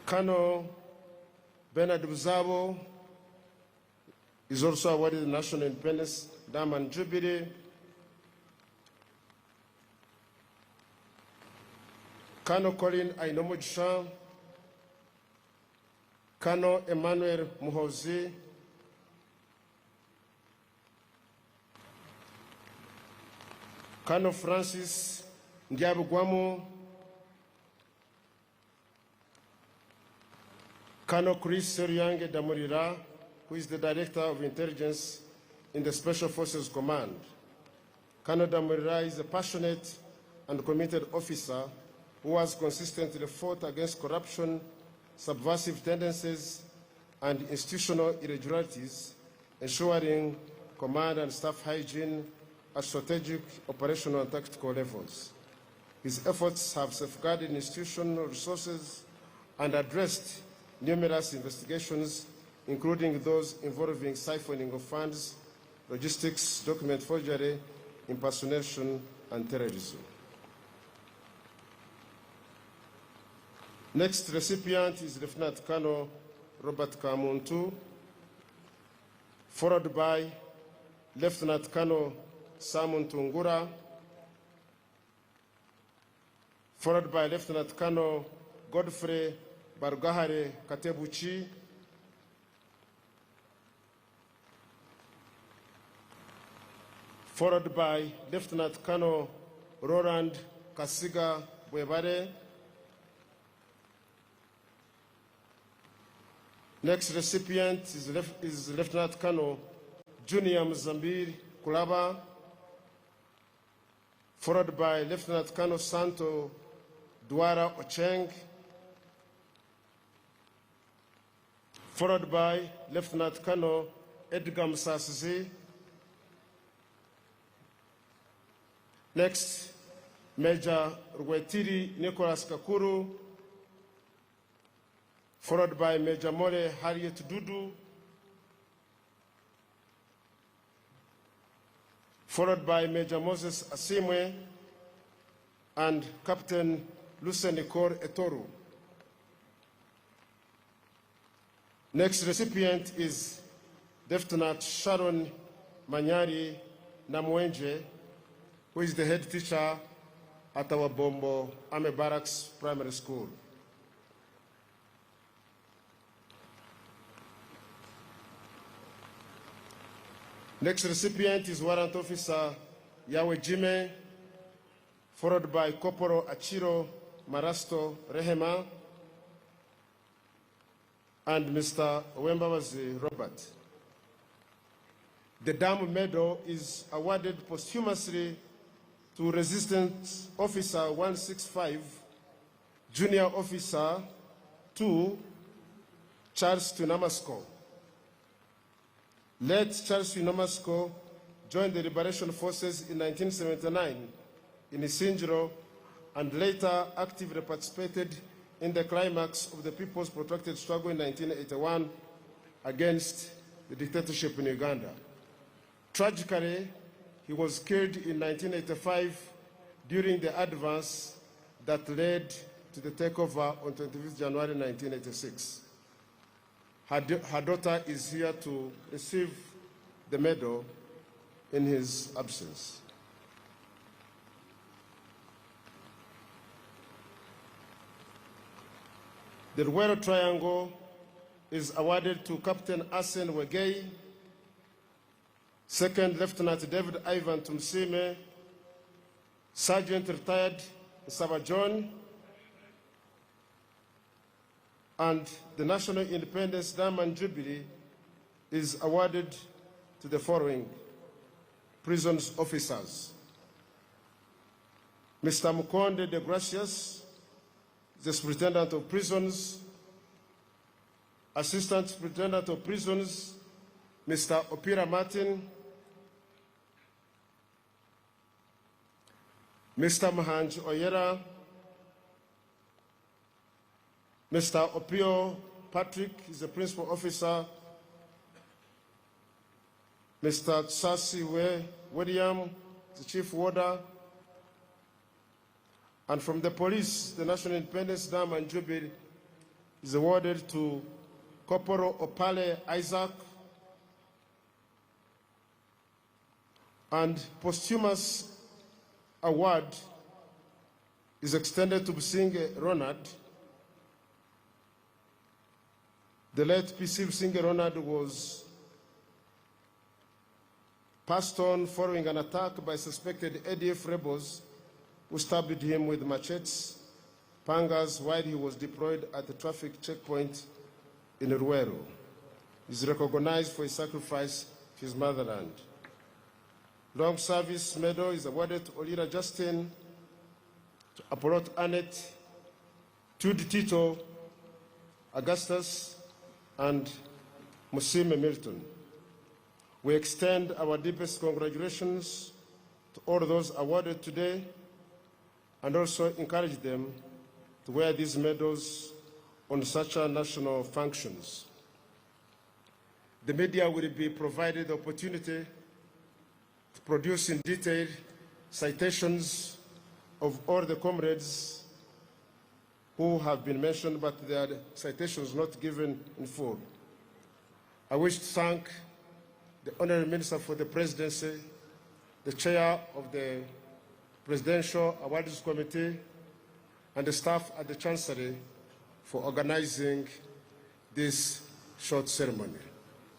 Colonel Bernard Buzabo is also awarded the National Independence Diamond Jubilee. Colonel Colin Ainomo, Colonel Emmanuel Muhozi, Colonel Francis Ndiabugwamu, Colonel Chris Seryange Damurira, who is the Director of Intelligence in the Special Forces Command. Colonel Damurira is a passionate and committed officer who has consistently fought against corruption, subversive tendencies, and institutional irregularities, ensuring command and staff hygiene at strategic, operational, and tactical levels. His efforts have safeguarded institutional resources and addressed numerous investigations, including those involving siphoning of funds, logistics, document forgery, impersonation, and terrorism. Next recipient is Lieutenant Colonel Robert Kamuntu, followed by Lieutenant Colonel Simon Tungura, followed by Lieutenant Colonel Godfrey Barugahare Katebuchi, followed by Lieutenant Colonel Roland Kasiga Bwebare. Next recipient is Lieutenant Colonel Junior Mzambiri Kulaba, followed by Lieutenant Colonel Santo Duara Ocheng, followed by Lieutenant Colonel Edgar Msasizi. Next, Major Rwetiri Nicholas Kakuru, followed by Major More Harriet Dudu, followed by Major Moses Asimwe and Captain Lusenikor Etoru. Next recipient is Lieutenant Sharon Manyari Namwenje, who is the head teacher at our Bombo Army Barracks Primary School. Next recipient is Warrant Officer Yawe Jime, followed by Corporal Achiro Marasto Rehema and Mr. Wembawazi Robert. The Dam Medal is awarded posthumously to Resistance Officer 165, Junior Officer 2, Charles Tunamasco. Late Charles Tunamasco joined the Liberation Forces in 1979 in Isingiro and later actively participated in the climax of the People's Protracted Struggle in 1981 against the dictatorship in Uganda. Tragically, he was killed in 1985 during the advance that led to the takeover on 25th January 1986. Her daughter is here to receive the medal in his absence. The Ruero Triangle is awarded to Captain Asen Wegei, Second Lieutenant David Ivan Tumsime, Sergeant retired Saba John, and the National Independence Diamond Jubilee is awarded to the following prisons officers. Mr. Mukonde de Gracias, the Superintendent of Prisons. Assistant Superintendent of Prisons, Mr. Opira Martin. Mr. Mahanj Oyera. Mr. Opio Patrick is the Principal Officer. Mr. Tsasi William, the Chief Warder. And from the police, the National Independence Diamond Jubilee is awarded to Corporal Opale Isaac, and posthumous award is extended to Businge Ronald. The late PC Businge Ronald was passed on following an attack by suspected ADF rebels who stabbed him with machetes, pangas, while he was deployed at the traffic checkpoint in Ruero. He is recognized for his sacrifice to his motherland. Long Service Medal is awarded to Olira Justin, to Apolot Annette, Tude Tito, Augustus, and Musime Milton. We extend our deepest congratulations to all those awarded today and also encourage them to wear these medals on such national functions. The media will be provided the opportunity to produce in detail citations of all the comrades who have been mentioned, but their citations not given in full. I wish to thank the Honorable Minister for the Presidency, the Chair of the Presidential Awards Committee, and the staff at the Chancery for organizing this short ceremony.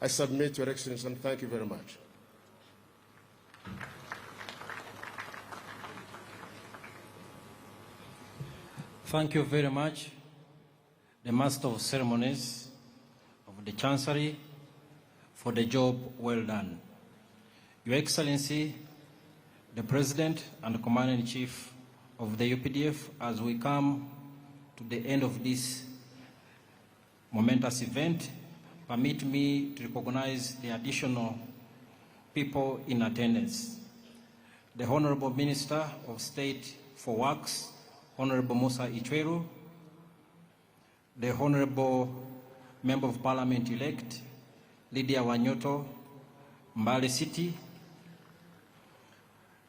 I submit, Your Excellency, and thank you very much. Thank you very much, the Master of Ceremonies of the Chancery, for the job well done. Your Excellency, the President and Commander-in-Chief of the UPDF, as we come to the end of this momentous event, permit me to recognize the additional people in attendance. The Honorable Minister of State for Works, Honorable Musa Ichweru, the Honorable Member of Parliament-elect, Lydia Wanyoto, Mbale City,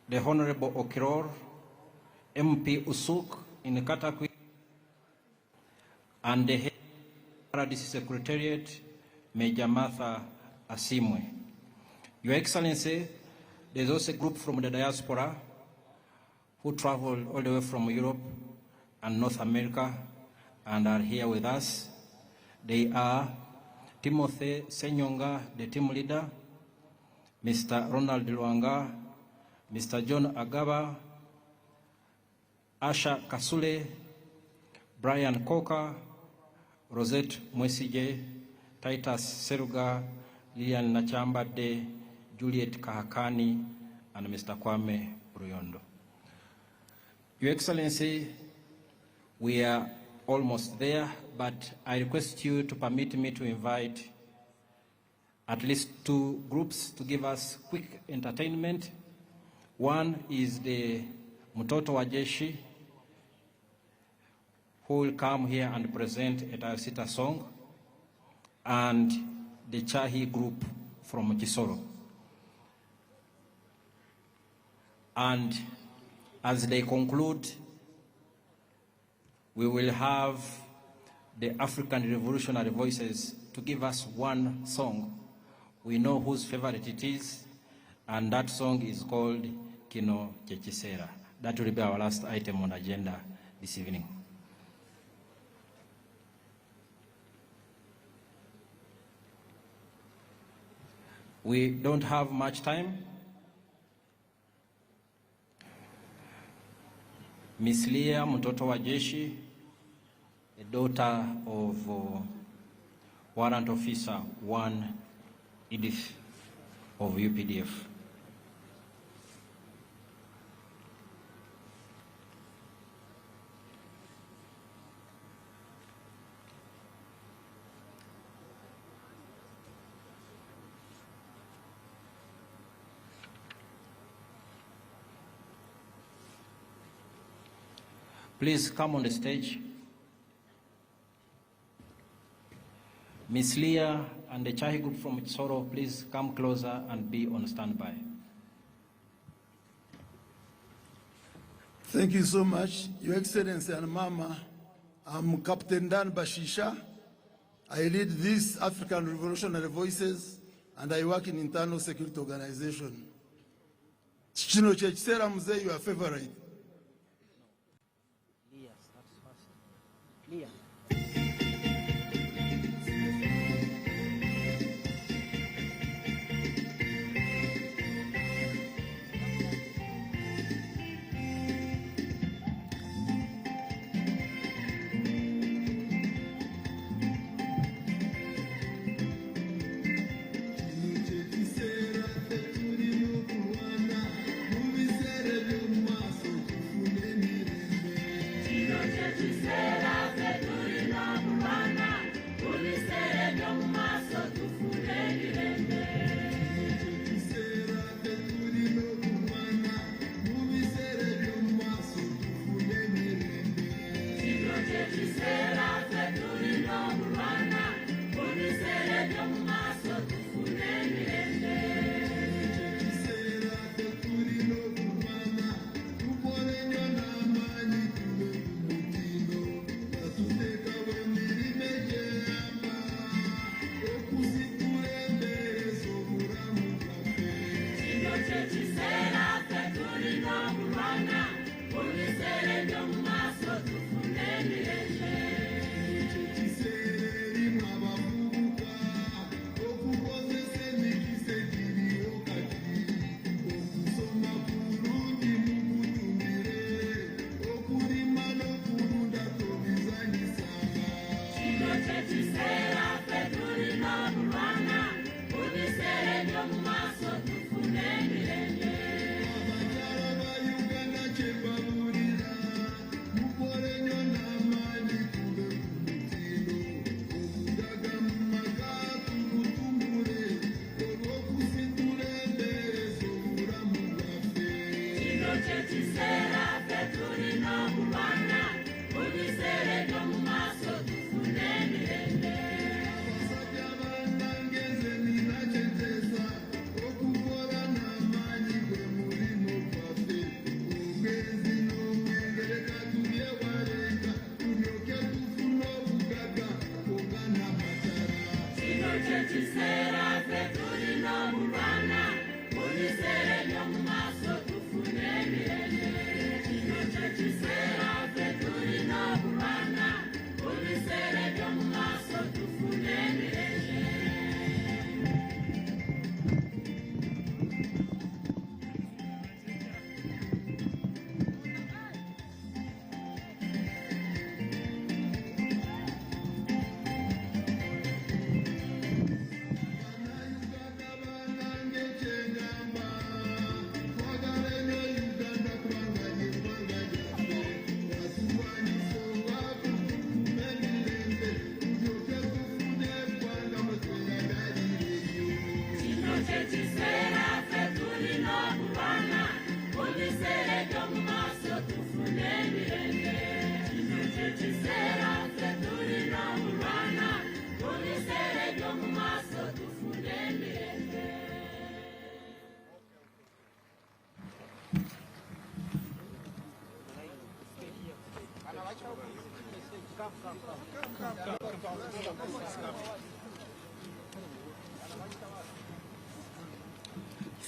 the Honorable Okiror, MP Usuk in Katakwi, and the head of the Paradise Secretariat, Major Martha Asimwe. Your Excellency, there's also a group from the diaspora who traveled all the way from Europe and North America and are here with us. They are Timothy Senyonga, the team leader, Mr. Ronald Luanga, Mr. John Agaba, Asha Kasule, Brian Coker, Rosette Mwesije, Titus Seruga, Lilian Nachambade, Juliet Kahakani, and Mr. Kwame Ruyondo. Your Excellency, we are almost there, but I request you to permit me to invite at least two groups to give us quick entertainment. One is the Mtoto wa Jeshi, who will come here and present a Tarehe Sita song, and the Chahi group from Kisoro. And as they conclude, we will have the African Revolutionary Voices to give us one song. We know whose favorite it is, and that song is called Kino Chechisera. That will be our last item on agenda this evening. We don't have much time. Miss Leah mtoto wa jeshi, a daughter of Warrant Officer 1 Edith of UPDF. Please come on the stage. Miss Leah and the Chahi group from Soro, please come closer and be on standby. Thank you so much, Your Excellency and Mama. I'm Captain Dan Bashisha. I lead this African Revolutionary Voices and I work in internal security organization. Chino Chechera Mzee, your favorite. Leah.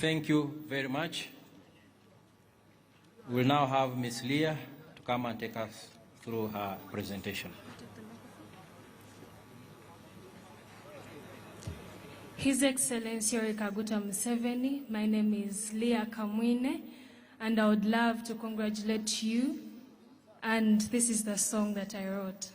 Thank you very much. We'll now have Ms. Leah to come and take us through her presentation. His Excellency Kaguta Museveni, my name is Leah Kamwine, and I would love to congratulate you. And this is the song that I wrote.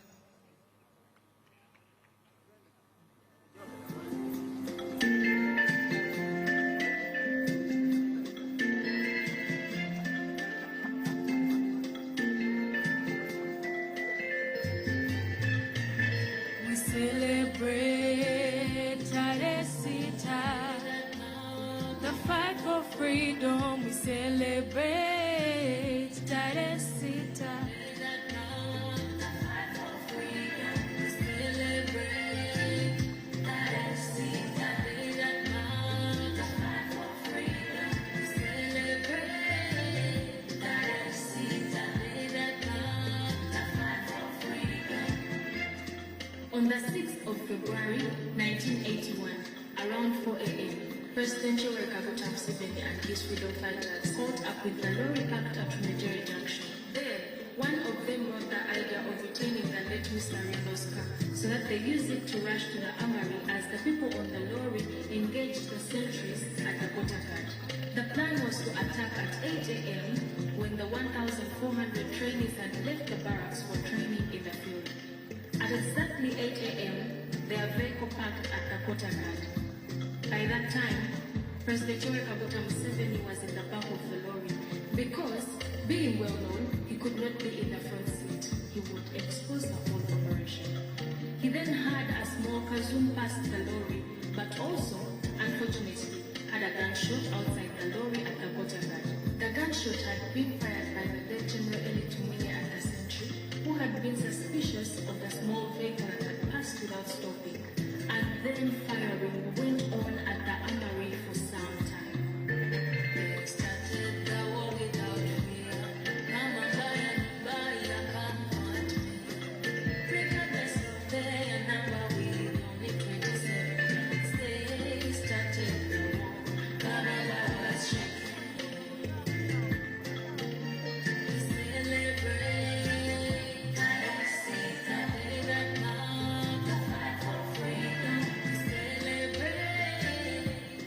We celebrate Tarehe Sita, the fight for freedom. We celebrate Tarehe Sita. On the 6th of February 1981, around 4 a.m., President Kaguta Museveni and his freedom fighters caught up with the lorry parked at Major Junction. There, one of them brought the idea of retaining the late Mr. Riendo's car so that they use it to rush to the armory as the people on the lorry engaged the sentries at the border guard. The plan was to attack at 8 a.m. when the 1,400 trainees had left the barracks for training in the field. At exactly 8 a.m., their vehicle parked at the border guard. By that time, President Kaguta Museveni was in the back of the lorry because, being well known, he could not be in the front seat. He would expose the whole operation. He then had a small kazoom past the lorry, but also, unfortunately, had a gunshot outside the lorry at the border guard. The gunshot had been fired by the late General Tumwine and the sentry, who had been suspicious of the small vehicle that had passed without stopping, and then firing went on at the armory for some time. They started the war without fear. Mama Baya come find me. Regardless of their number, we only 27. They started the war. Canada was shaking. We celebrate Tarehe Sita, that love, the fight for freedom. We celebrate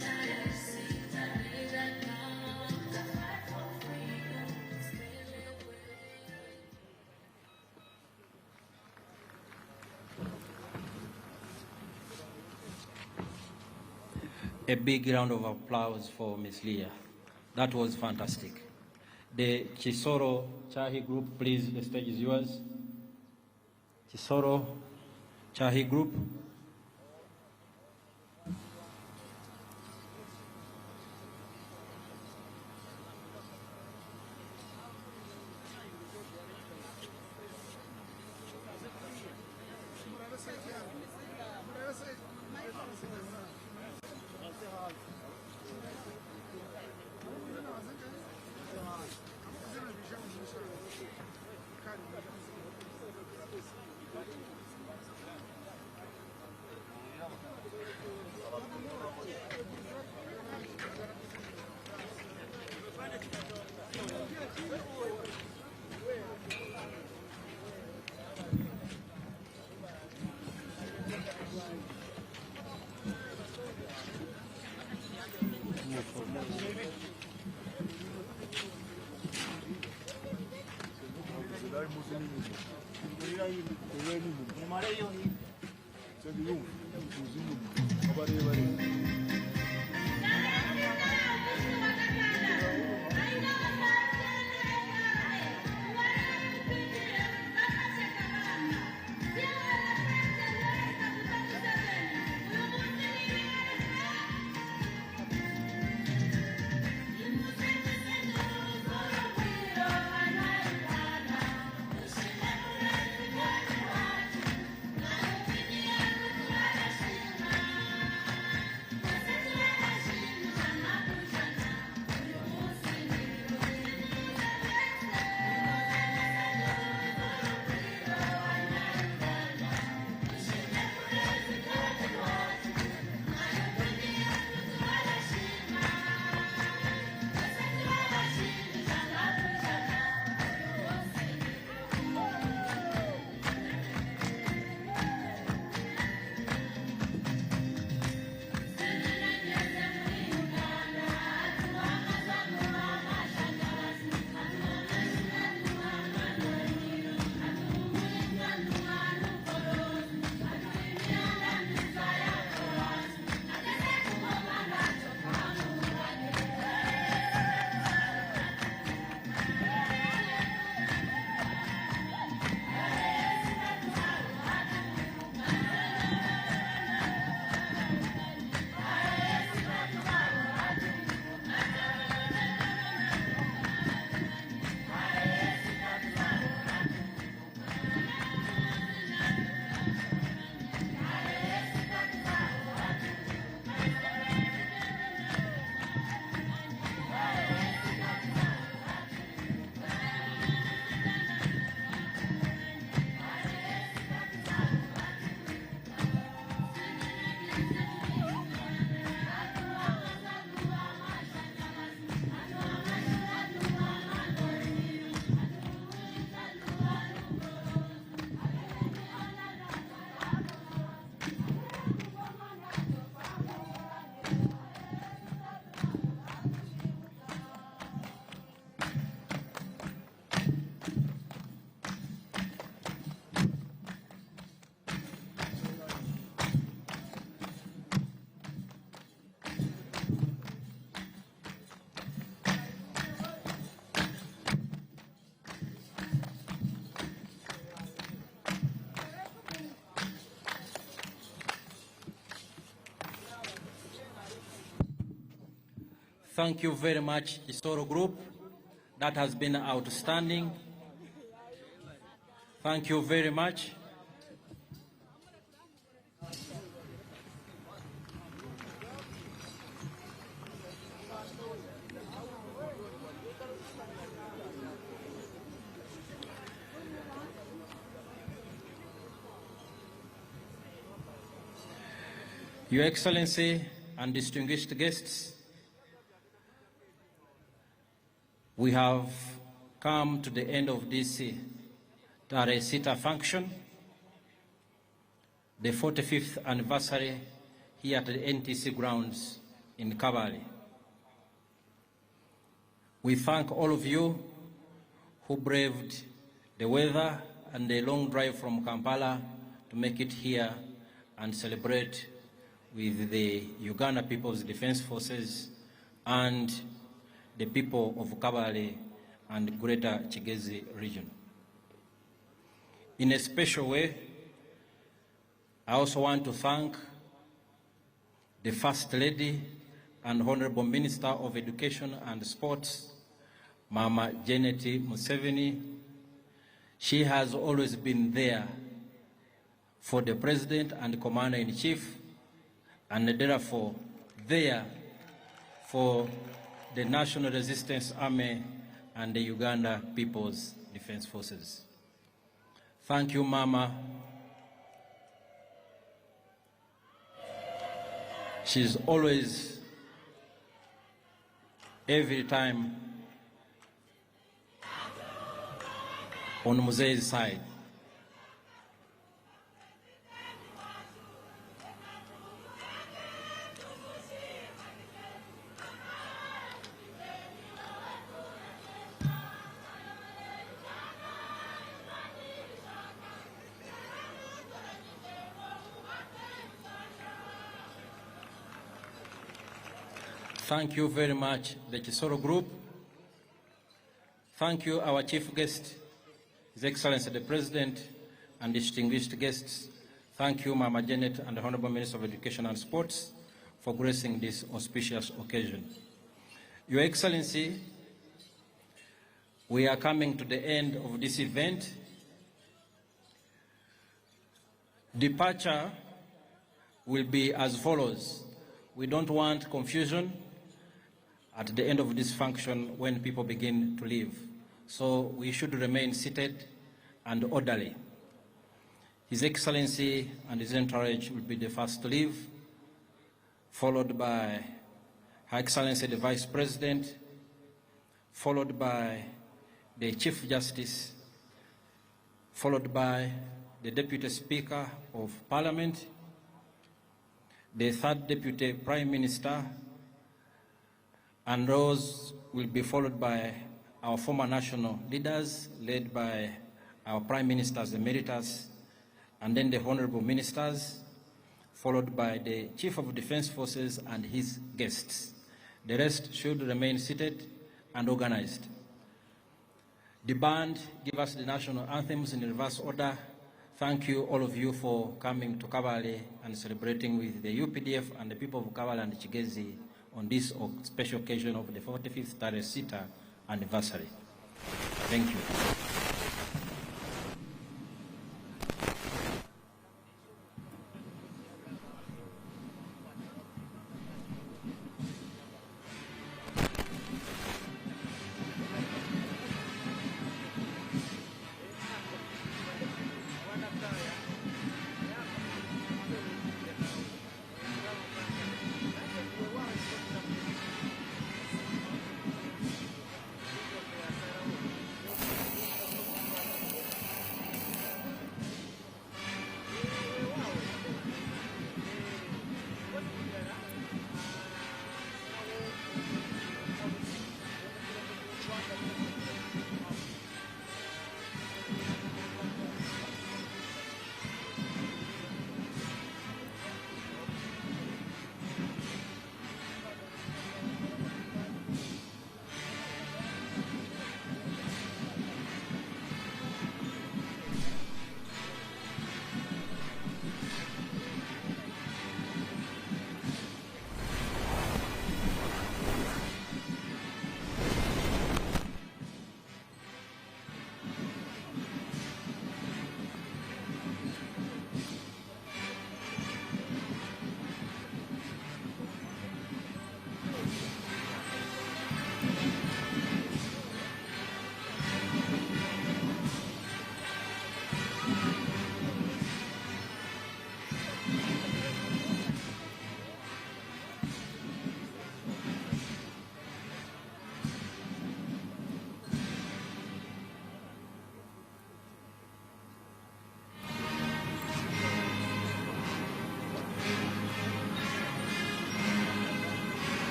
Tarehe Sita, that love, the fight for freedom. We celebrate. A big round of applause for Ms. Leah. That was fantastic. The Chisoro Chahi group, please, the stage is yours. Chisoro Chahi group. Thank you very much, Isoro Group. That has been outstanding. Thank you very much. Your Excellency and distinguished guests, we have come to the end of this Tarehe Sita function, the 45th anniversary here at the NTC grounds in Kabale. We thank all of you who braved the weather and the long drive from Kampala to make it here and celebrate with the Uganda People's Defense Forces and the people of Kabale and Greater Kigezi region. In a special way, I also want to thank the First Lady and Honorable Minister of Education and Sports, Mama Janet Museveni. She has always been there for the President and Commander-in-Chief, and therefore there for the National Resistance Army and the Uganda People's Defense Forces. Thank you, Mama. She's always, every time, on Muzee's side. Thank you very much, the Chisoro Group. Thank you, our chief guest, His Excellency the President, and distinguished guests. Thank you, Mama Janet and the Honorable Minister of Education and Sports for gracing this auspicious occasion. Your Excellency, we are coming to the end of this event. Departure will be as follows. We don't want confusion at the end of this function when people begin to leave. So we should remain seated and orderly. His Excellency and His Entourage will be the first to leave, followed by Her Excellency the Vice President, followed by the Chief Justice, followed by the Deputy Speaker of Parliament, the third Deputy Prime Minister, and those will be followed by our former national leaders, led by our Prime Ministers Emeritus, and then the Honorable Ministers, followed by the Chief of Defense Forces and his guests. The rest should remain seated and organized. The band give us the national anthems in reverse order. Thank you, all of you, for coming to Kabale and celebrating with the UPDF and the people of Kabale and Kigezi on this special occasion of the 45th Tarehe Sita anniversary. Thank you.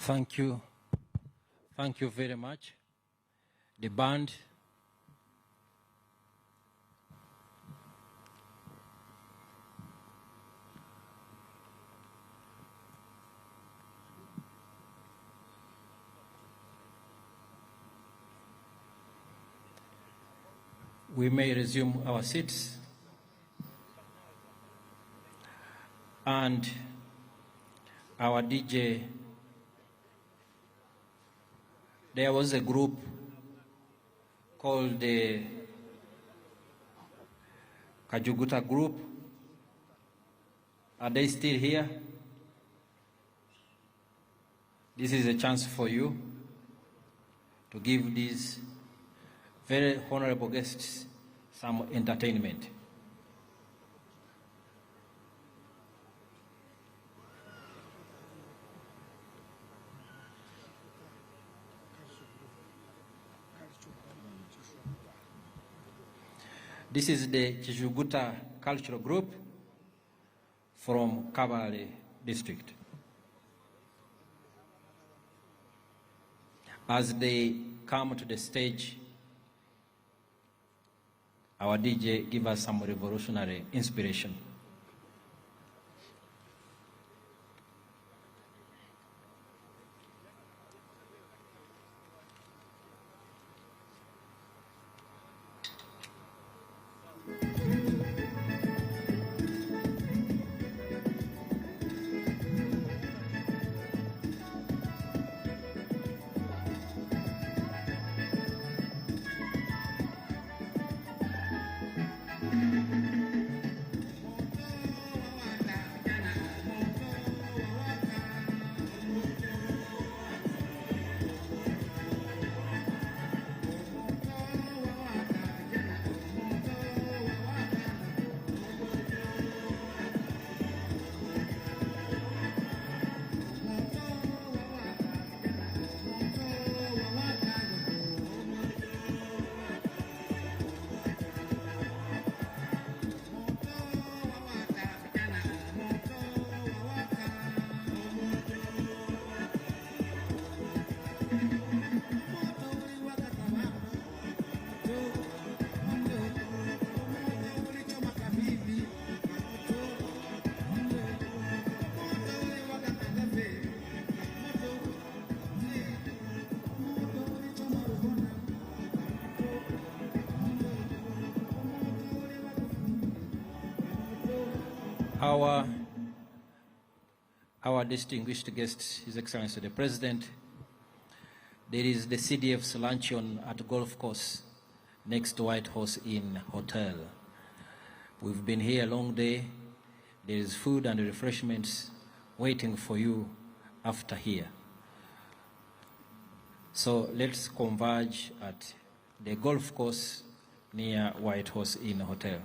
Thank you. Thank you very much. The band. We may resume our seats. And our DJ, there was a group called the Kajuguta group. Are they still here? This is a chance for you to give these very honorable guests some entertainment. This is the Chijuguta Cultural Group from Kabale district. As they come to the stage, our DJ give us some revolutionary inspiration. Our distinguished guest, His Excellency the President, there is the CDF's luncheon at golf course next to White Horse Inn Hotel. We've been here a long day. There is food and refreshments waiting for you after here. So let's converge at the golf course near White Horse Inn Hotel.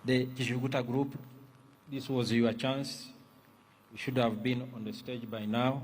The Chijuguta group, this was your chance. You should have been on the stage by now.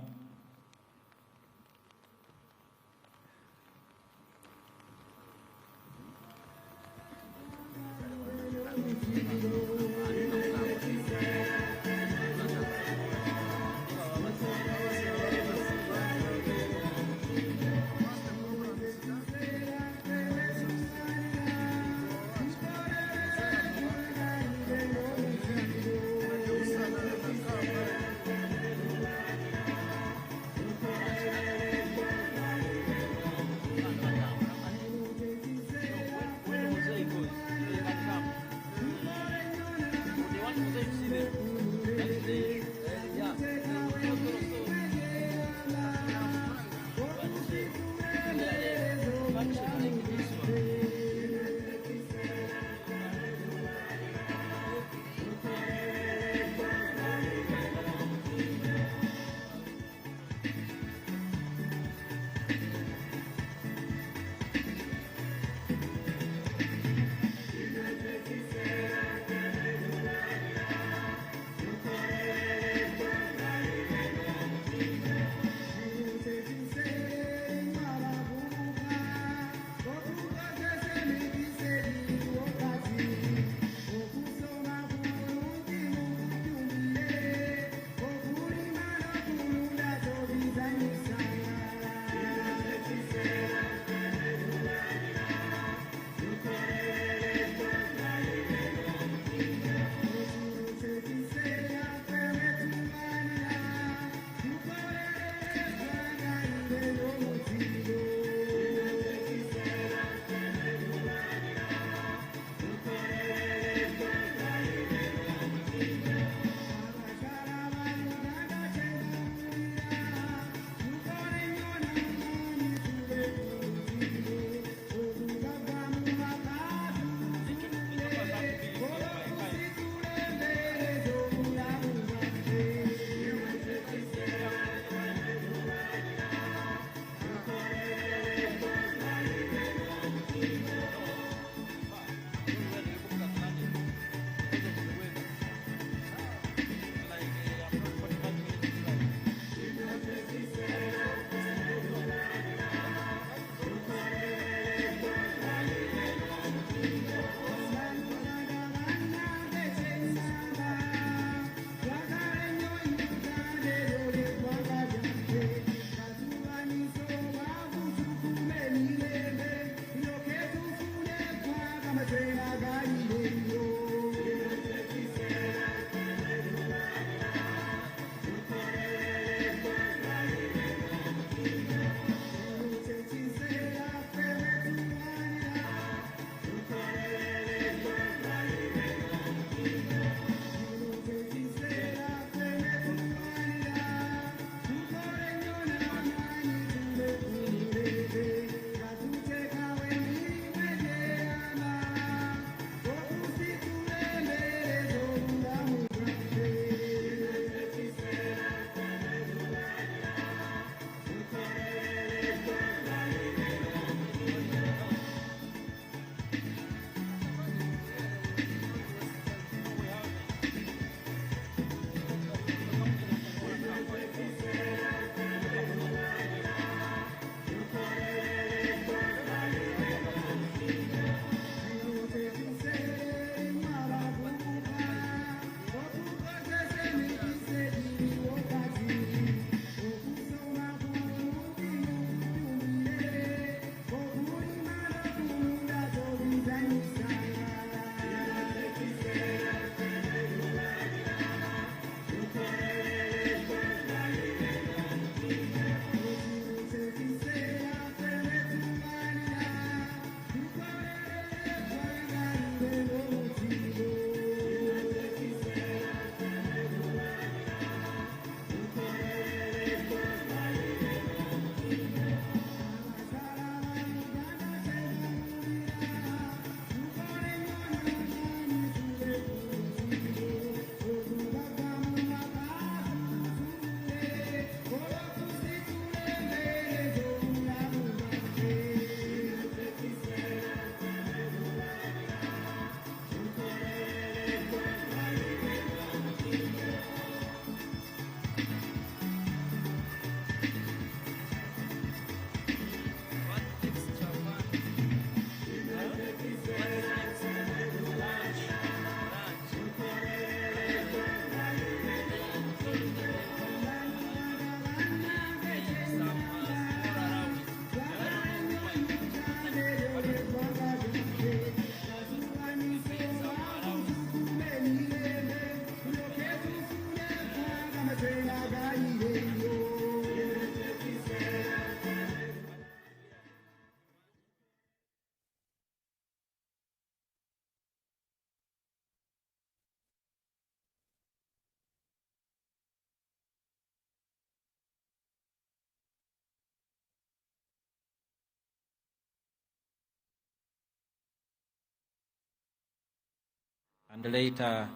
and later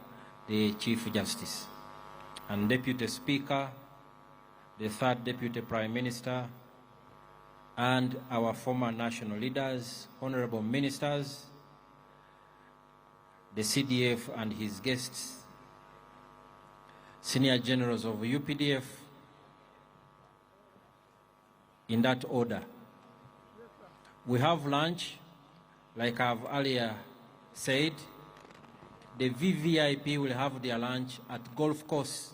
the Chief Justice, and Deputy Speaker, the third Deputy Prime Minister, and our former national leaders, honorable ministers, the CDF and his guests, senior generals of UPDF, in that order. We have lunch, like I've earlier said. The VVIP will have their lunch at Golf Course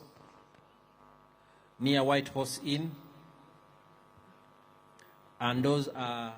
near White Horse Inn, and those are